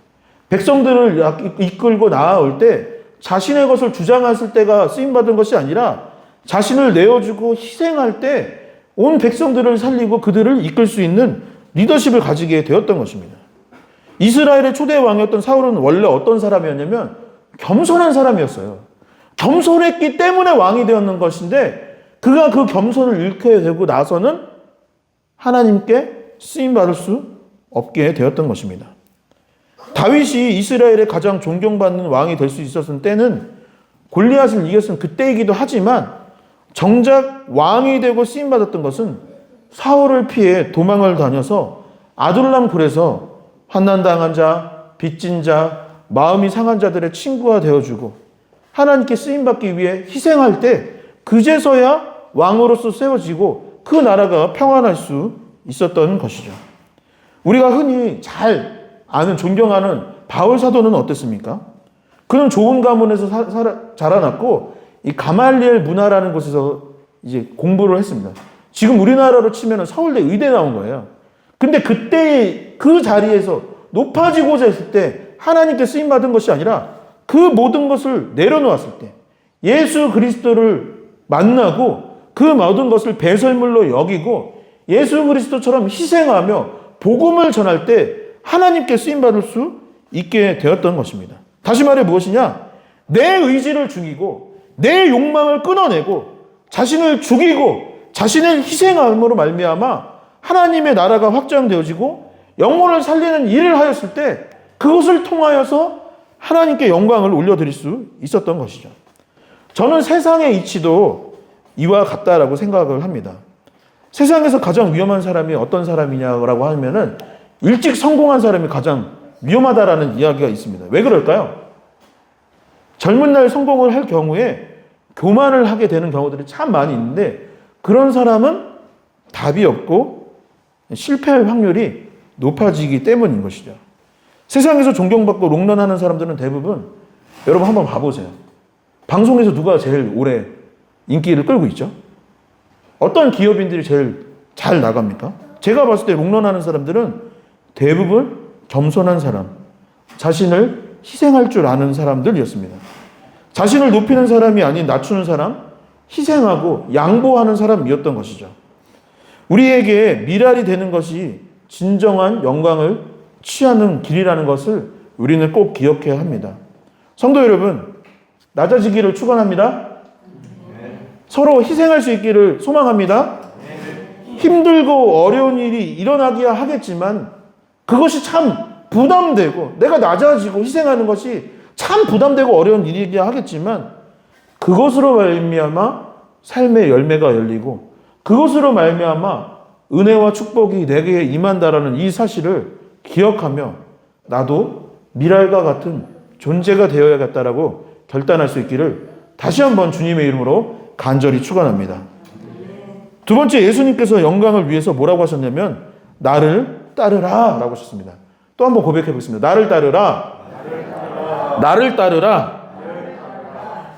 백성들을 이끌고 나아올 때 자신의 것을 주장했을 때가 쓰임받은 것이 아니라 자신을 내어주고 희생할 때 온 백성들을 살리고 그들을 이끌 수 있는 리더십을 가지게 되었던 것입니다. 이스라엘의 초대 왕이었던 사울은 원래 어떤 사람이었냐면 겸손한 사람이었어요. 겸손했기 때문에 왕이 되었는 것인데 그가 그 겸손을 잃게 되고 나서는 하나님께 쓰임받을 수 없게 되었던 것입니다. 다윗이 이스라엘의 가장 존경받는 왕이 될 수 있었을 때는 골리앗을 이겼은 그때이기도 하지만 정작 왕이 되고 쓰임받았던 것은 사울을 피해 도망을 다녀서 아둘람 굴에서 환난당한 자, 빚진 자, 마음이 상한 자들의 친구가 되어주고 하나님께 쓰임받기 위해 희생할 때 그제서야 왕으로서 세워지고 그 나라가 평안할 수 있었던 것이죠. 우리가 흔히 잘 아는 존경하는 바울 사도는 어땠습니까? 그는 좋은 가문에서 자라났고 이 가말리엘 문화라는 곳에서 이제 공부를 했습니다. 지금 우리나라로 치면 서울대 의대 나온 거예요. 근데 그때 그 자리에서 높아지고자 했을 때 하나님께 쓰임 받은 것이 아니라 그 모든 것을 내려놓았을 때 예수 그리스도를 만나고 그 모든 것을 배설물로 여기고 예수 그리스도처럼 희생하며 복음을 전할 때 하나님께 쓰임 받을 수 있게 되었던 것입니다. 다시 말해 무엇이냐? 내 의지를 죽이고 내 욕망을 끊어내고 자신을 죽이고 자신을 희생함으로 말미암아 하나님의 나라가 확장되어지고 영혼을 살리는 일을 하였을 때 그것을 통하여서 하나님께 영광을 올려드릴 수 있었던 것이죠. 저는 세상의 이치도 이와 같다라고 생각을 합니다. 세상에서 가장 위험한 사람이 어떤 사람이냐고 하면은 일찍 성공한 사람이 가장 위험하다라는 이야기가 있습니다. 왜 그럴까요? 젊은 날 성공을 할 경우에 교만을 하게 되는 경우들이 참 많이 있는데 그런 사람은 답이 없고 실패할 확률이 높아지기 때문인 것이죠. 세상에서 존경받고 롱런하는 사람들은 대부분 여러분 한번 봐보세요. 방송에서 누가 제일 오래 인기를 끌고 있죠? 어떤 기업인들이 제일 잘 나갑니까? 제가 봤을 때 롱런하는 사람들은 대부분 겸손한 사람, 자신을 희생할 줄 아는 사람들이었습니다. 자신을 높이는 사람이 아닌 낮추는 사람, 희생하고 양보하는 사람이었던 것이죠. 우리에게 미랄이 되는 것이 진정한 영광을 취하는 길이라는 것을 우리는 꼭 기억해야 합니다. 성도 여러분, 낮아지기를 축원합니다. 서로 희생할 수 있기를 소망합니다. 힘들고 어려운 일이 일어나기야 하겠지만 그것이 참 부담되고 내가 낮아지고 희생하는 것이 참 부담되고 어려운 일이기야 하겠지만 그것으로 말미암아 삶의 열매가 열리고 그것으로 말미암아 은혜와 축복이 내게 임한다라는 이 사실을 기억하며 나도 미랄과 같은 존재가 되어야겠다라고 결단할 수 있기를 다시 한번 주님의 이름으로 간절히 축원합니다. 두 번째, 예수님께서 영광을 위해서 뭐라고 하셨냐면 나를 따르라 라고 하셨습니다. 또 한번 고백해 보겠습니다. 나를 따르라. 나를 따르라.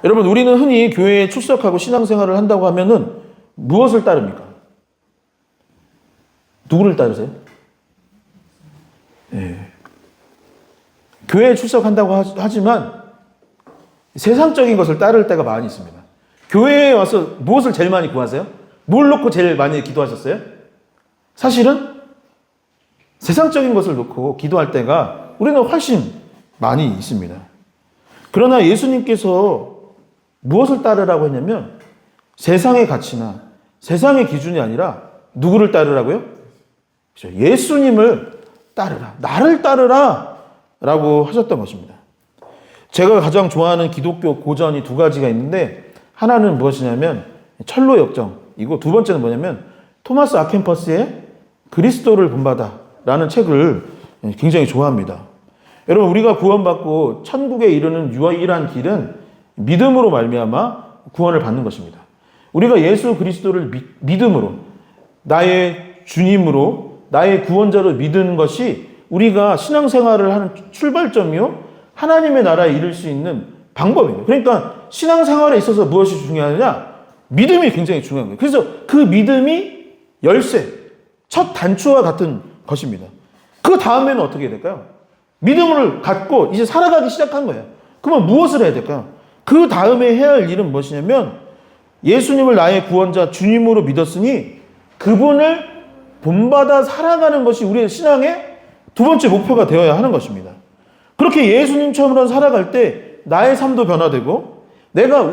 여러분, 우리는 흔히 교회에 출석하고 신앙생활을 한다고 하면은 무엇을 따릅니까? 누구를 따르세요? 교회에 출석한다고 하지만 세상적인 것을 따를 때가 많이 있습니다. 교회에 와서 무엇을 제일 많이 구하세요? 뭘 놓고 제일 많이 기도하셨어요? 사실은 세상적인 것을 놓고 기도할 때가 우리는 훨씬 많이 있습니다. 그러나 예수님께서 무엇을 따르라고 했냐면 세상의 가치나 세상의 기준이 아니라 누구를 따르라고요? 그렇죠. 예수님을 따르라. 나를 따르라 라고 하셨던 것입니다. 제가 가장 좋아하는 기독교 고전이 두 가지가 있는데 하나는 무엇이냐면 철로 역정이고, 두 번째는 뭐냐면 토마스 아켄퍼스의 그리스도를 본받아라는 책을 굉장히 좋아합니다. 여러분, 우리가 구원받고 천국에 이르는 유일한 길은 믿음으로 말미암아 구원을 받는 것입니다. 우리가 예수 그리스도를 믿음으로, 나의 주님으로, 나의 구원자로 믿는 것이 우리가 신앙생활을 하는 출발점이요, 하나님의 나라에 이를 수 있는 방법이에요. 그러니까 신앙생활에 있어서 무엇이 중요하느냐? 믿음이 굉장히 중요한 거예요. 그래서 그 믿음이 열쇠, 첫 단추와 같은 것입니다. 그 다음에는 어떻게 될까요? 믿음을 갖고 이제 살아가기 시작한 거예요. 그러면 무엇을 해야 될까요? 그 다음에 해야 할 일은 무엇이냐면, 예수님을 나의 구원자 주님으로 믿었으니 그분을 본받아 살아가는 것이 우리의 신앙의 두 번째 목표가 되어야 하는 것입니다. 그렇게 예수님처럼 살아갈 때 나의 삶도 변화되고,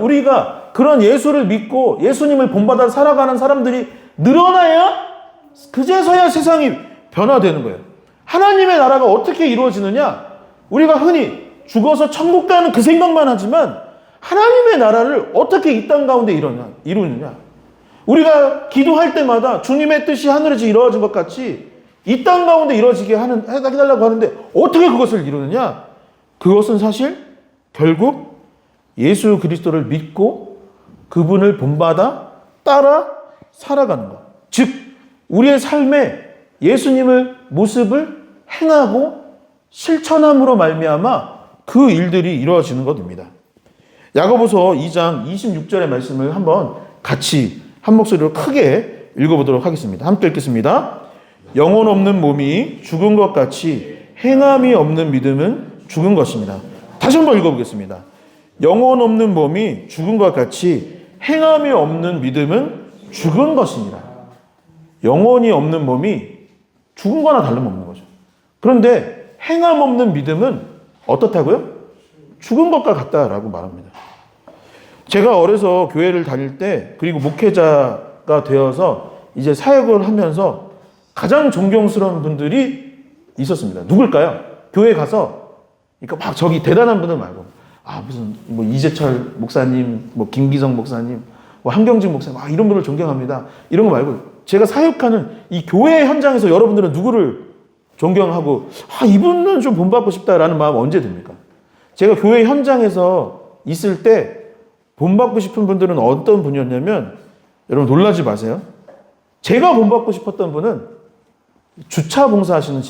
우리가 그런 예수를 믿고 예수님을 본받아 살아가는 사람들이 늘어나야 그제서야 세상이 변화되는 거예요. 하나님의 나라가 어떻게 이루어지느냐? 우리가 흔히 죽어서 천국 가는 그 생각만 하지만, 하나님의 나라를 어떻게 이 땅 가운데 이루느냐? 우리가 기도할 때마다 주님의 뜻이 하늘에서 이루어진 것 같이 이 땅 가운데 이루어지게 해달라고 하는데, 어떻게 그것을 이루느냐? 그것은 사실 결국 예수 그리스도를 믿고 그분을 본받아 따라 살아가는 것. 즉, 우리의 삶에 예수님의 모습을 행하고 실천함으로 말미암아 그 일들이 이루어지는 것입니다. 야고보서 2장 26절의 말씀을 한번 같이 한 목소리로 크게 읽어보도록 하겠습니다. 함께 읽겠습니다. 영혼 없는 몸이 죽은 것 같이 행함이 없는 믿음은 죽은 것입니다. 다시 한번 읽어보겠습니다. 영혼 없는 몸이 죽은 것 같이 행함이 없는 믿음은 죽은 것입니다. 영혼이 없는 몸이 죽은 거나 다름없는 거죠. 그런데 행함 없는 믿음은 어떻다고요? 죽은 것과 같다라고 말합니다. 제가 어려서 교회를 다닐 때, 그리고 목회자가 되어서 이제 사역을 하면서 가장 존경스러운 분들이 있었습니다. 누굴까요? 교회 가서, 그러니까 막 저기 대단한 분들 말고, 무슨 뭐 이재철 목사님, 뭐 김기성 목사님, 뭐 한경진 목사님, 이런 분을 존경합니다. 이런 거 말고, 제가 사역하는 이 교회 현장에서 여러분들은 누구를 존경하고, 이분은 좀 본받고 싶다라는 마음 언제 듭니까? 제가 교회 현장에서 있을 때 본받고 싶은 분들은 어떤 분이었냐면, 여러분 놀라지 마세요. 제가 본받고 싶었던 분은 주차 봉사하시는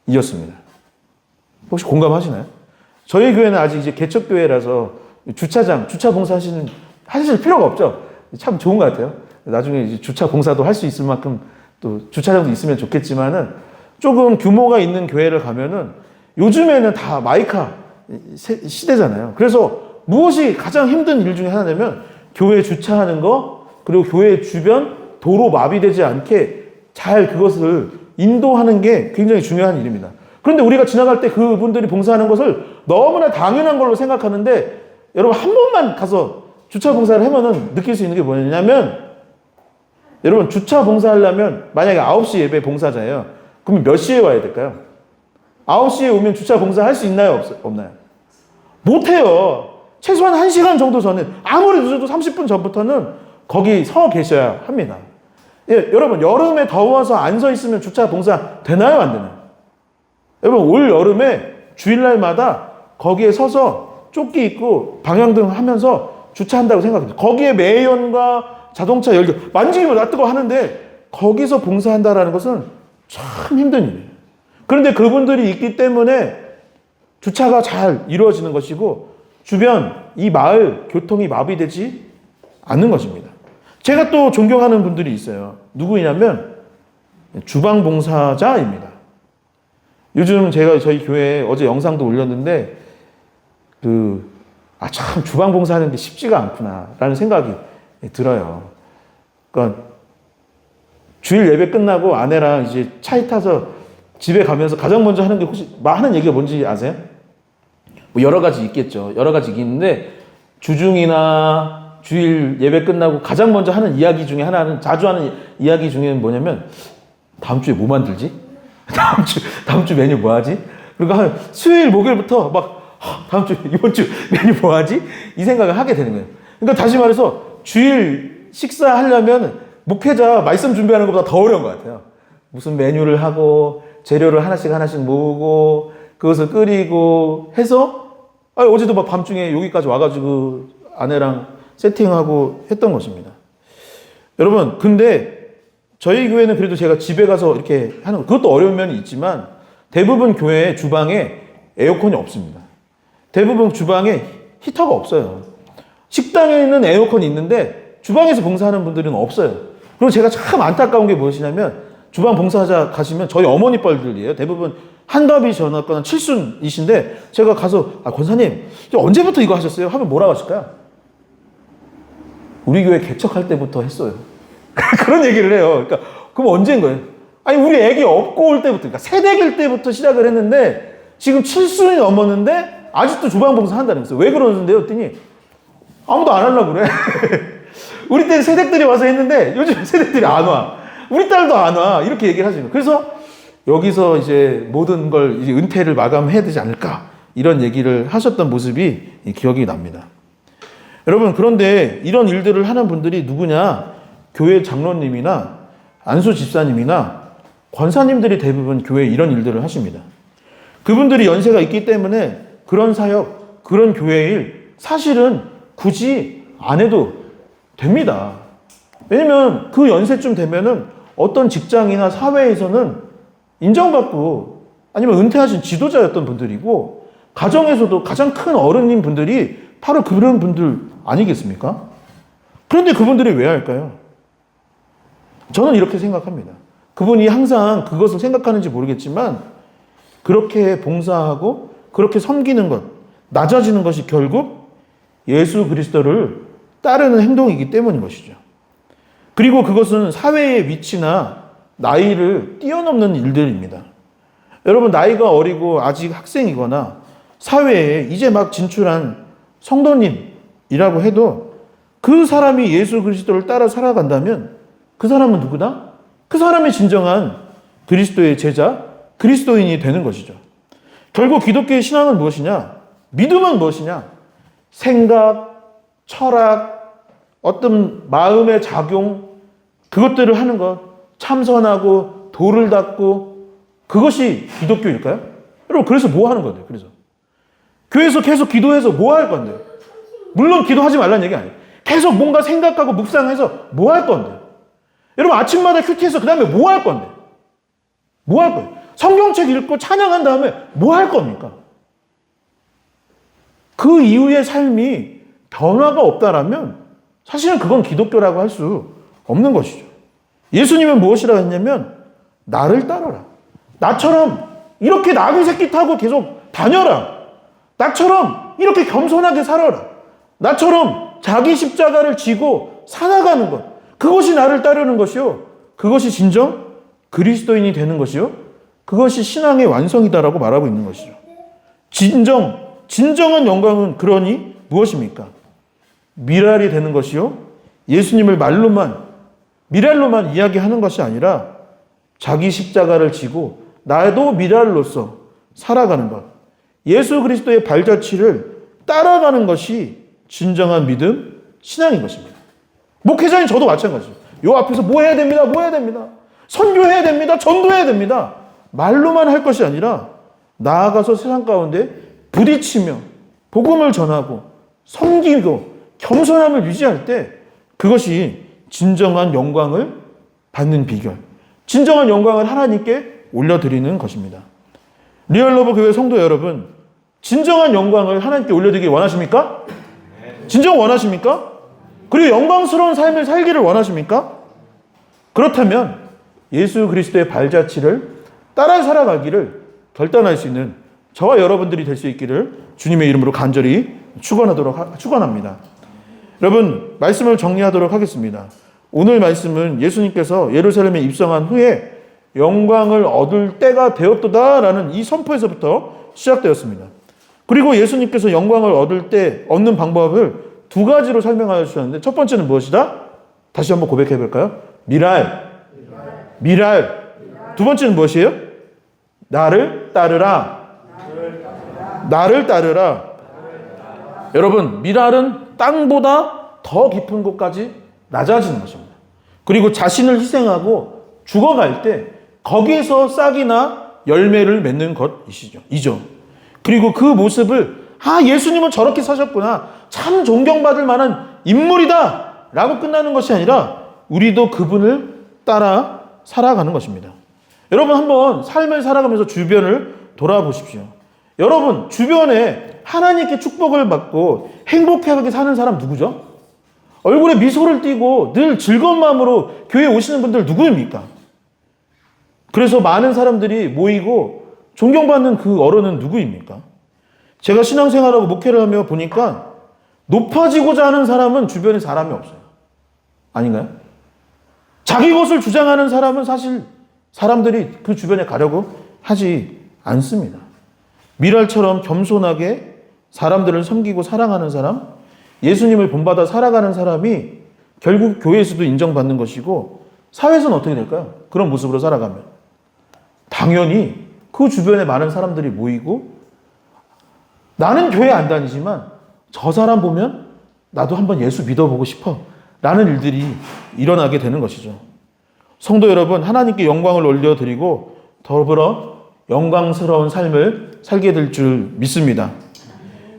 집사님이었습니다. 혹시 공감하시나요? 저희 교회는 아직 이제 개척교회라서 주차 하실 필요가 없죠. 참 좋은 것 같아요. 나중에 이제 주차 봉사도 할 수 있을 만큼 또 주차장도 있으면 좋겠지만은, 조금 규모가 있는 교회를 가면은 요즘에는 다 마이카 시대잖아요. 그래서 무엇이 가장 힘든 일 중에 하나냐면, 교회 주차하는 거, 그리고 교회 주변 도로 마비되지 않게 잘 그것을 인도하는 게 굉장히 중요한 일입니다. 그런데 우리가 지나갈 때 그분들이 봉사하는 것을 너무나 당연한 걸로 생각하는데, 여러분 한 번만 가서 주차 봉사를 하면은 느낄 수 있는 게 뭐냐면, 여러분 주차 봉사하려면 만약에 9시 예배 봉사자예요. 그러면 몇 시에 와야 될까요? 9시에 오면 주차 봉사 할 수 있나요? 없나요? 못해요. 최소한 1시간 정도 전에, 아무리 늦어도 30분 전부터는 거기 서 계셔야 합니다. 예, 여러분 여름에 더워서 안 서 있으면 주차 봉사 되나요? 안 되나요? 여러분 올 여름에 주일날마다 거기에 서서 조끼 입고 방향등 하면서 주차한다고 생각합니다. 거기에 매연과 자동차 열기 만지기만 나 뜨거 하는데, 거기서 봉사한다라는 것은 참 힘든 일이에요. 그런데 그분들이 있기 때문에 주차가 잘 이루어지는 것이고, 주변 이 마을 교통이 마비되지 않는 것입니다. 제가 또 존경하는 분들이 있어요. 누구냐면 주방봉사자입니다. 요즘 제가 저희 교회에 어제 영상도 올렸는데, 참 주방봉사하는 게 쉽지가 않구나라는 생각이 들어요. 그러니까 주일 예배 끝나고 아내랑 이제 차에 타서 집에 가면서 가장 먼저 하는 게, 혹시 하는 얘기가 뭔지 아세요? 뭐 여러 가지 있겠죠. 여러 가지 있는데, 주중이나 주일 예배 끝나고 가장 먼저 하는 이야기 중에 하나는, 자주 하는 이야기 중에는 뭐냐면, 다음 주에 뭐 만들지? 다음 주 메뉴 뭐 하지? 그러니까 한 수요일, 목요일부터 막, 이번 주 메뉴 뭐 하지? 이 생각을 하게 되는 거예요. 그러니까 다시 말해서 주일 식사하려면 목회자 말씀 준비하는 것보다 더 어려운 것 같아요. 무슨 메뉴를 하고 재료를 하나씩 모으고 그것을 끓이고 해서 어제도 막 밤중에 여기까지 와가지고 아내랑 세팅하고 했던 것입니다. 여러분, 근데 저희 교회는 그래도 제가 집에 가서 이렇게 하는 그것도 어려운 면이 있지만 대부분 교회 주방에 에어컨이 없습니다. 대부분 주방에 히터가 없어요. 식당에는 에어컨이 있는데 주방에서 봉사하는 분들은 없어요. 그리고 제가 참 안타까운 게 무엇이냐면 주방 봉사하자 가시면 저희 어머니 뻘들이에요. 대부분 한갑이셨거나 칠순이신데 제가 가서 권사님 언제부터 이거 하셨어요? 하면 뭐라고 하실까요? 우리 교회 개척할 때부터 했어요. 그런 얘기를 해요. 그러니까 그럼 언제인 거예요? 아니 우리 애기 업고 올 때부터, 그러니까 새댁일 때부터 시작을 했는데 지금 칠순이 넘었는데 아직도 주방 봉사 한다면서요. 왜 그러는데요? 했더니 아무도 안 하려고 그래. 우리 때는 새댁들이 와서 했는데 요즘 새댁들이 안 와. 우리 딸도 안 와. 이렇게 얘기를 하시는 거예요. 그래서 여기서 이제 모든 걸 이제 은퇴를 마감해야 되지 않을까 이런 얘기를 하셨던 모습이 기억이 납니다. 여러분, 그런데 이런 일들을 하는 분들이 누구냐? 교회 장로님이나 안수 집사님이나 권사님들이 대부분 교회에 이런 일들을 하십니다. 그분들이 연세가 있기 때문에 그런 사역, 그런 교회 일 사실은 굳이 안 해도 됩니다. 왜냐면 그 연세쯤 되면은 어떤 직장이나 사회에서는 인정받고 아니면 은퇴하신 지도자였던 분들이고 가정에서도 가장 큰 어른님 분들이 바로 그런 분들 아니겠습니까? 그런데 그분들이 왜 할까요? 저는 이렇게 생각합니다. 그분이 항상 그것을 생각하는지 모르겠지만 그렇게 봉사하고 그렇게 섬기는 것, 낮아지는 것이 결국 예수 그리스도를 따르는 행동이기 때문인 것이죠. 그리고 그것은 사회의 위치나 나이를 뛰어넘는 일들입니다. 여러분, 나이가 어리고 아직 학생이거나 사회에 이제 막 진출한 성도님이라고 해도 그 사람이 예수 그리스도를 따라 살아간다면 그 사람은 누구다? 그 사람이 진정한 그리스도의 제자, 그리스도인이 되는 것이죠. 결국 기독교의 신앙은 무엇이냐? 믿음은 무엇이냐? 생각, 철학, 어떤 마음의 작용, 그것들을 하는 것, 참선하고 도를 닦고 그것이 기독교일까요? 여러분, 그래서 뭐 하는 건데요? 그래서 교회에서 계속 기도해서 뭐 할 건데요? 물론 기도하지 말라는 얘기 아니에요. 계속 뭔가 생각하고 묵상해서 뭐 할 건데요? 여러분, 아침마다 큐티해서 그 다음에 뭐 할 건데? 뭐 할 거예요? 성경책 읽고 찬양한 다음에 뭐 할 겁니까? 그 이후의 삶이 변화가 없다라면 사실은 그건 기독교라고 할 수 없는 것이죠. 예수님은 무엇이라고 했냐면 나를 따르라. 나처럼 이렇게 나귀 새끼 타고 계속 다녀라. 나처럼 이렇게 겸손하게 살아라. 나처럼 자기 십자가를 지고 살아가는 것. 그것이 나를 따르는 것이요. 그것이 진정 그리스도인이 되는 것이요. 그것이 신앙의 완성이다라고 말하고 있는 것이죠. 진정한 영광은 그러니 무엇입니까? 미랄이 되는 것이요. 예수님을 미랄로만 이야기하는 것이 아니라 자기 십자가를 지고 나도 미랄로서 살아가는 것. 예수 그리스도의 발자취를 따라가는 것이 진정한 믿음, 신앙인 것입니다. 목회자인 저도 마찬가지예요. 요 앞에서 뭐 해야 됩니다. 뭐 해야 됩니다. 선교해야 됩니다. 전도해야 됩니다. 말로만 할 것이 아니라 나아가서 세상 가운데 부딪히며 복음을 전하고 섬기고 겸손함을 유지할 때 그것이 진정한 영광을 받는 비결, 진정한 영광을 하나님께 올려드리는 것입니다. 리얼러브 교회 성도 여러분, 진정한 영광을 하나님께 올려드리기 원하십니까? 진정 원하십니까? 그리고 영광스러운 삶을 살기를 원하십니까? 그렇다면 예수 그리스도의 발자취를 따라 살아가기를 결단할 수 있는 저와 여러분들이 될 수 있기를 주님의 이름으로 간절히 축원합니다. 여러분, 말씀을 정리하도록 하겠습니다. 오늘 말씀은 예수님께서 예루살렘에 입성한 후에 영광을 얻을 때가 되었도다라는 이 선포에서부터 시작되었습니다. 그리고 예수님께서 영광을 얻는 방법을 두 가지로 설명하여 주셨는데 첫 번째는 무엇이다? 다시 한번 고백해 볼까요? 미랄. 두 번째는 무엇이에요? 나를 따르라. 나를 따르라. 여러분, 미랄은 땅보다 더 깊은 곳까지 낮아지는 것입니다. 그리고 자신을 희생하고 죽어갈 때 거기에서 싹이나 열매를 맺는 것이죠. 그리고 그 모습을 예수님은 저렇게 사셨구나, 참 존경받을 만한 인물이다 라고 끝나는 것이 아니라 우리도 그분을 따라 살아가는 것입니다. 여러분, 한번 삶을 살아가면서 주변을 돌아보십시오. 여러분 주변에 하나님께 축복을 받고 행복하게 사는 사람 누구죠? 얼굴에 미소를 띠고 늘 즐거운 마음으로 교회에 오시는 분들 누구입니까? 그래서 많은 사람들이 모이고 존경받는 그 어른은 누구입니까? 제가 신앙생활하고 목회를 하며 보니까 높아지고자 하는 사람은 주변에 사람이 없어요. 아닌가요? 자기 것을 주장하는 사람은 사실 사람들이 그 주변에 가려고 하지 않습니다. 미랄처럼 겸손하게 사람들을 섬기고 사랑하는 사람, 예수님을 본받아 살아가는 사람이 결국 교회에서도 인정받는 것이고, 사회에서는 어떻게 될까요? 그런 모습으로 살아가면 당연히 그 주변에 많은 사람들이 모이고, 나는 교회 안 다니지만 저 사람 보면 나도 한번 예수 믿어보고 싶어 라는 일들이 일어나게 되는 것이죠. 성도 여러분, 하나님께 영광을 올려드리고 더불어 영광스러운 삶을 살게 될 줄 믿습니다.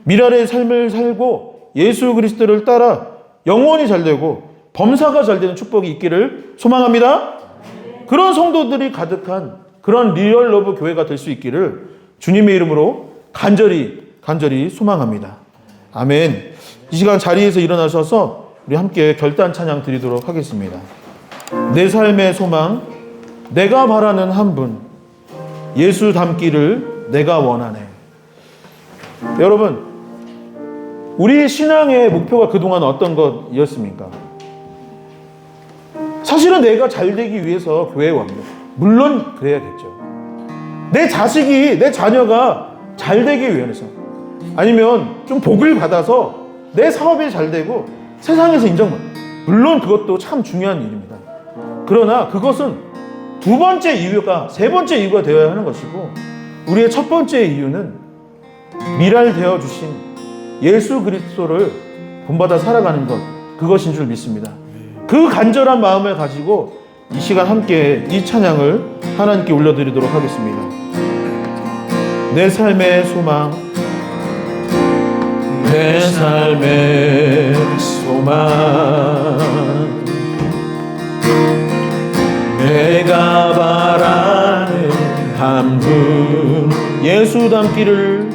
미랄의 삶을 살고 예수 그리스도를 따라 영원히 잘되고 범사가 잘되는 축복이 있기를 소망합니다. 그런 성도들이 가득한 그런 리얼 러브 교회가 될 수 있기를 주님의 이름으로 간절히 소망합니다. 아멘. 이 시간 자리에서 일어나셔서 우리 함께 결단 찬양 드리도록 하겠습니다. 내 삶의 소망, 내가 바라는 한 분, 예수 닮기를 내가 원하네. 여러분, 우리 신앙의 목표가 그동안 어떤 것이었습니까? 사실은 내가 잘 되기 위해서 교회에 왔습니다. 물론 그래야겠죠. 내 자식이, 내 자녀가 잘 되기 위해서, 아니면 좀 복을 받아서 내 사업이 잘 되고 세상에서 인정받는, 물론 그것도 참 중요한 일입니다. 그러나 그것은 두 번째 이유가, 세 번째 이유가 되어야 하는 것이고, 우리의 첫 번째 이유는 미랄되어 주신 예수 그리스도를 본받아 살아가는 것, 그것인 줄 믿습니다. 그 간절한 마음을 가지고 이 시간 함께 이 찬양을 하나님께 올려드리도록 하겠습니다. 내 삶의 소망, 내 삶의 소망, 내가 바라는 한 분, 예수 닮기를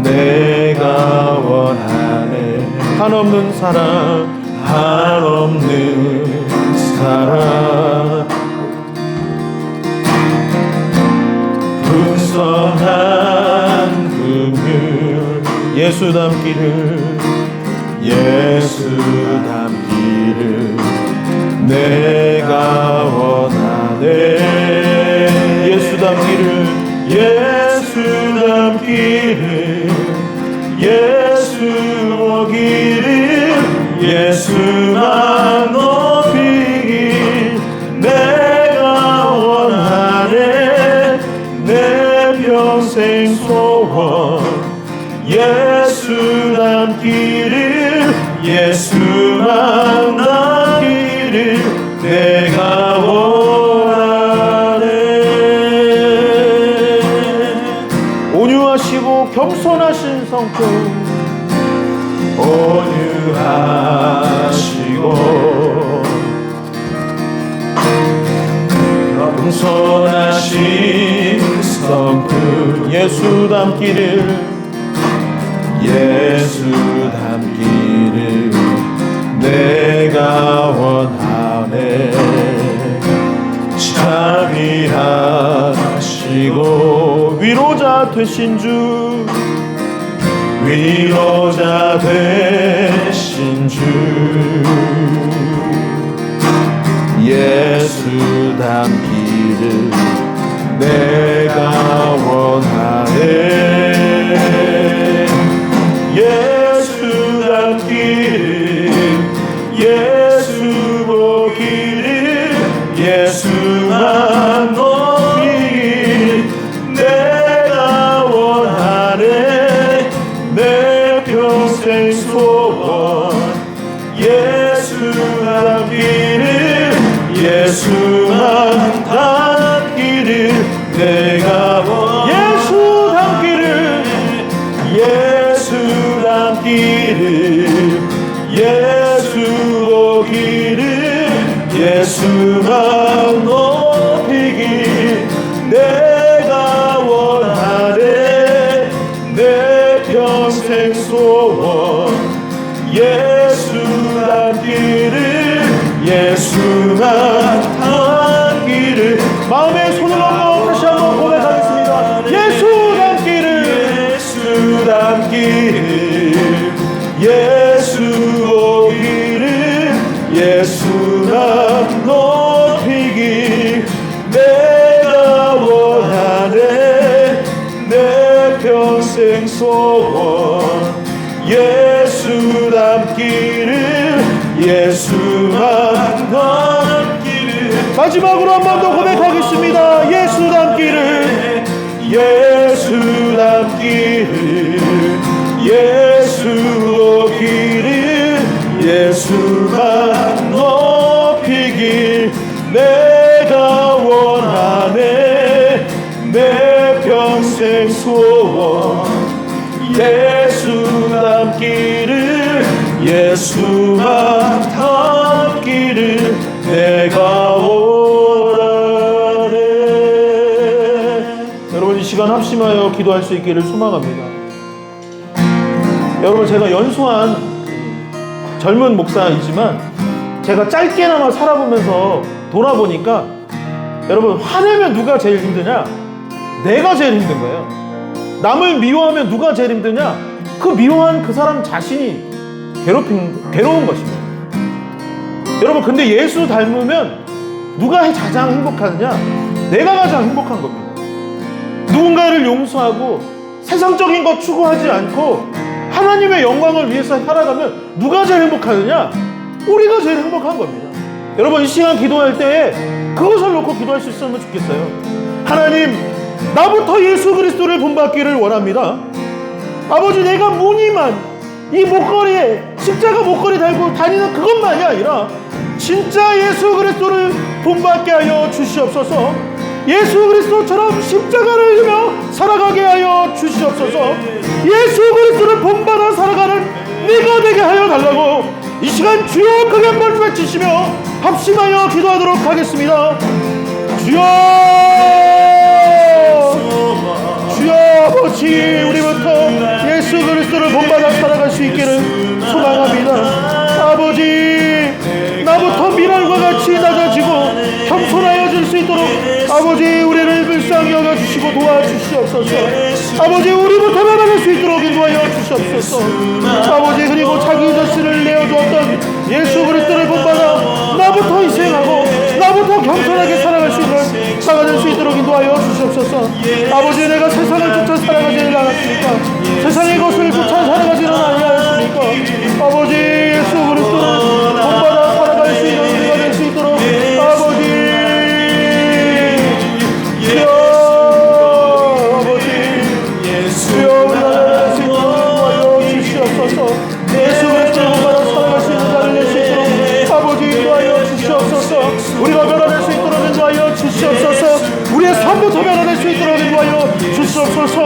내가 원하네. 한없는 사랑, 한없는 사랑, 풍성한 긍휼, 예수 닮기를 내가 원하네. 예수 닮기를 예수 오기를, 예수만 높이길 내가 원하네. 내 평생 소원, 예수 닮기를, 예수만 닮기를 내가 원하네. 온유하시고 겸손하신 성격, 온유하시고 겸손하신 성품, 예수 닮기를 내가 원하네. 자비하시고 위로자 되신 주, 예수 닮기를 내가 원하네. 예수 닮기를, 예수 보기를, 예수만 높이길 내가 원하네. 마음에 손을 얹고 다시 한번 고백하겠습니다. 예수 닮기를, 예수 닮기를, 예수 오기를, 예수만 높이길 내가 원하네. 내 평생 소원 예수 닮기를, 예수만 닮기를. 마지막으로 한 번 더 고백하겠습니다. 예수 닮기를, 예수 닮기를, 예수 오기를, 예수만 높이길 내가 원하네. 내 평생 소원 예수 닮기를, 예수만 닮기를 내가 원하네. 여러분, 이 시간 합심하여 기도할 수 있기를 소망합니다. 여러분, 제가 연소한 젊은 목사이지만 제가 짧게나마 살아보면서 돌아보니까, 여러분, 화내면 누가 제일 힘드냐? 내가 제일 힘든 거예요. 남을 미워하면 누가 제일 힘드냐? 그 미워한 그 사람 자신이 괴로운 것입니다. 여러분, 근데 예수 닮으면 누가 가장 행복하느냐? 내가 가장 행복한 겁니다. 누군가를 용서하고 세상적인 것 추구하지 않고 하나님의 영광을 위해서 살아가면 누가 제일 행복하느냐? 우리가 제일 행복한 겁니다. 여러분, 이 시간 기도할 때에 그것을 놓고 기도할 수 있으면 좋겠어요. 하나님, 나부터 예수 그리스도를 본받기를 원합니다. 아버지, 내가 무늬만 이 목걸이에 십자가 목걸이 달고 다니는 그것만이 아니라 진짜 예수 그리스도를 본받게 하여 주시옵소서. 예수 그리스도처럼 십자가를 지며 살아가게 하여 주시옵소서. 예수 그리스도를 본받아 살아가는 내가 되게 하여 달라고 이 시간 주여 크게 한번 외치시며 합심하여 기도하도록 하겠습니다. 주여, 주여 아버지, 우리부터 예수 그리스도를 본받아 살아갈 수 있기를 소망합니다. 아버지, 나부터 미랄과 같이 낮아지고 겸손하여질 수 있도록 아버지, 우리를 불쌍히 여겨주시고 도와주시옵소서. 아버지, 우리부터 변화될 수 있도록 인도하여 주시옵소서. 아버지, 그리고 자기 자신을 내어주었던 예수 그리스도를 본받아 나부터 희생하고 나부터 겸손하게 살아갈 수 있도록 살아갈 수 있도록 인도하여 주시옵소서. 아버지, 내가 세상을 쫓아 살아가지는 않았습니까? 세상의 것을 쫓아 살아가지는 아니하였습니까? 아버지, 예수 그리스도를 본받아 살아갈 수 있는 우리가 될 수 있도록 아버지, 주여, 아버지, 주여, 우리가 될 수 있도록 인도하여 주시옵소서. 예수 그리스도를 본받아 살아갈 수 있는 자를 낼 수 있도록 아버지 인도하여 주시옵소서. 우리가 변화될 수 있도록 인도하여 주시옵소서. 우리의 삶부터 변화될 수 있도록 인도하여 주시옵소서.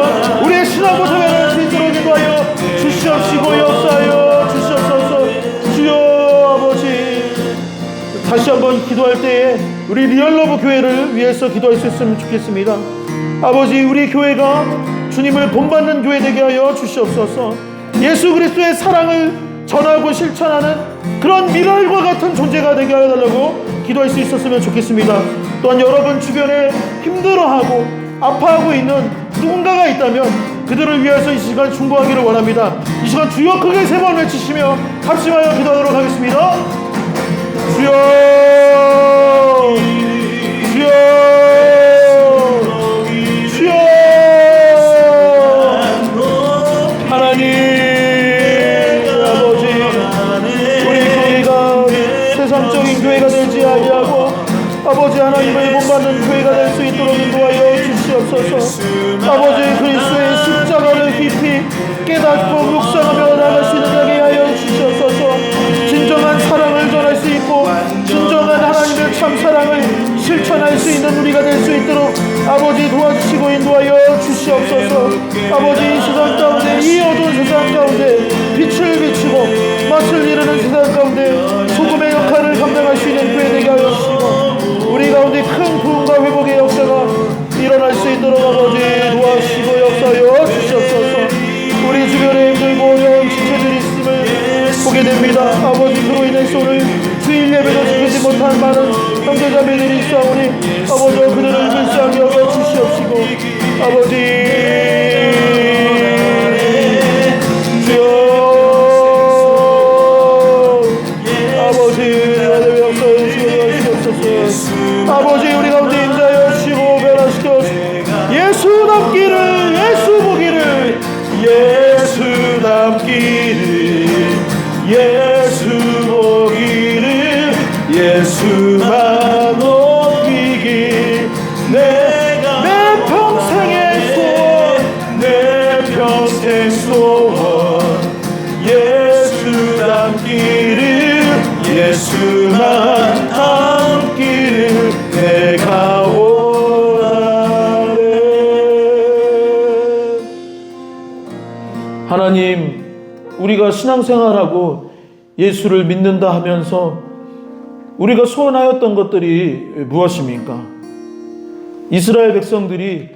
우리의 신앙부터 변화될 수 있도록 인도하여 주시옵시고 역사하여 주시옵소서. 주여 아버지, 다시 한번 기도할 때에 우리 리얼러브 교회를 위해서 기도할 수 있으면 좋겠습니다. 아버지, 우리 교회가 주님을 본받는 교회 되게 하여 주시옵소서. 예수 그리스도의 사랑을 전하고 실천하는 그런 미랄과 같은 존재가 되게 하여 달라고 기도할 수 있었으면 좋겠습니다. 또한 여러분 주변에 힘들어하고 아파하고 있는 누군가가 있다면 그들을 위해서 이 시간 중보하기를 원합니다. 이 시간 주여 크게 3번 외치시며 합심하여 기도하도록 하겠습니다. 주여, 주여, 주여. 하나님 아버지, 우리 교회가 세상적인 교회가 되지 아니하고 아버지 하나님을 본받는 교회가 될 수 있도록 인도하여 주시옵소서. 아버지, 그리스도의 십자가를 깊이 깨닫고 묵상하며 나아갈 수 있는 자게 하여 주시옵소서. 진정한 사랑을 전할 수 있고 진정한 하나님의 참 사랑을 실천할 수 있는 우리가 될 수 있도록 아버지 도와주시고 인도하여 주시옵소서. 아버지, 이 세상 가운데, 이 어두운 세상 가운데 빛을 비추고 맛을 이루는 세상 가운데 소금의 역할을 감당할 수 있는 교회 되게 하여 주시고 우리 가운데 큰 부흥과 회복의 역사가 일어날 수 있도록 아버지 도와주시고 역사하여 주시옵소서. 우리 주변에 힘들고 어려운 지체들이 있음을 보게 됩니다. 아버지, 그로 인해서 오늘 주일 예배도 지키지 못한 많은 형제자매들이 있사오니 아버지, 그들을 하나님, 우리가 신앙생활하고 예수를 믿는다 하면서 우리가 소원하였던 것들이 무엇입니까? 이스라엘 백성들이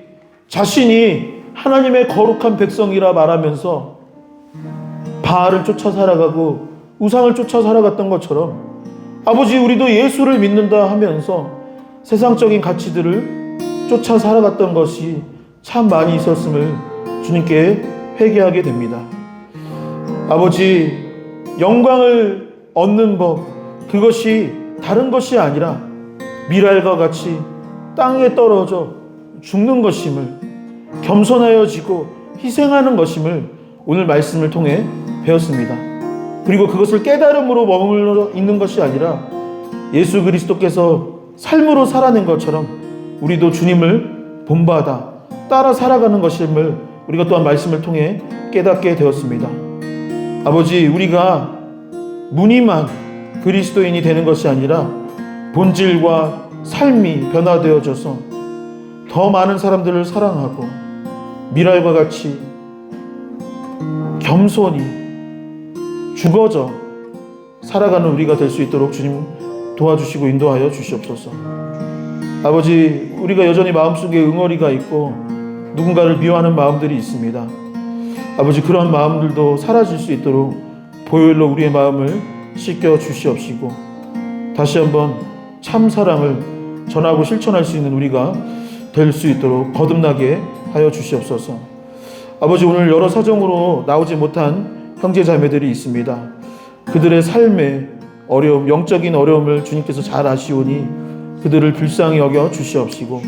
자신이 하나님의 거룩한 백성이라 말하면서 바알을 쫓아 살아가고 우상을 쫓아 살아갔던 것처럼 아버지, 우리도 예수를 믿는다 하면서 세상적인 가치들을 쫓아 살아갔던 것이 참 많이 있었음을 주님께 회개하게 됩니다. 아버지, 영광을 얻는 법, 그것이 다른 것이 아니라 미랄과 같이 땅에 떨어져 죽는 것임을, 겸손하여지고 희생하는 것임을 오늘 말씀을 통해 배웠습니다. 그리고 그것을 깨달음으로 머물러 있는 것이 아니라 예수 그리스도께서 삶으로 살아낸 것처럼 우리도 주님을 본받아 따라 살아가는 것임을 우리가 또한 말씀을 통해 깨닫게 되었습니다. 아버지, 우리가 무늬만 그리스도인이 되는 것이 아니라 본질과 삶이 변화되어져서 더 많은 사람들을 사랑하고 미랄과 같이 겸손히 죽어져 살아가는 우리가 될 수 있도록 주님 도와주시고 인도하여 주시옵소서. 아버지, 우리가 여전히 마음속에 응어리가 있고 누군가를 미워하는 마음들이 있습니다. 아버지, 그런 마음들도 사라질 수 있도록 보혈로 우리의 마음을 씻겨 주시옵시고 다시 한번 참 사랑을 전하고 실천할 수 있는 우리가 될 수 있도록 거듭나게 하여 주시옵소서. 아버지, 오늘 여러 사정으로 나오지 못한 형제 자매들이 있습니다. 그들의 삶의 어려움, 영적인 어려움을 주님께서 잘 아시오니 그들을 불쌍히 여겨 주시옵시고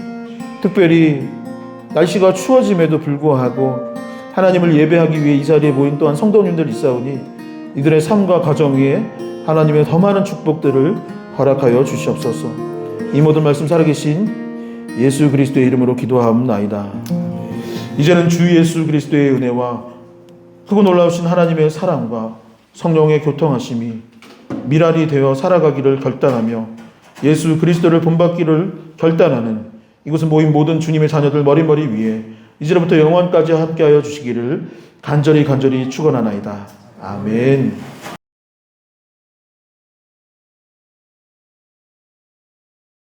특별히 날씨가 추워짐에도 불구하고 하나님을 예배하기 위해 이 자리에 모인 또한 성도님들 있사오니 이들의 삶과 가정 위에 하나님의 더 많은 축복들을 허락하여 주시옵소서. 이 모든 말씀 살아계신 예수 그리스도의 이름으로 기도하옵나이다. 이제는 주 예수 그리스도의 은혜와 크고 놀라우신 하나님의 사랑과 성령의 교통하심이 미랄이 되어 살아가기를 결단하며 예수 그리스도를 본받기를 결단하는 이곳에 모인 모든 주님의 자녀들 머리머리 위에 이제부터 영원까지 함께하여 주시기를 간절히 축원하나이다. 아멘.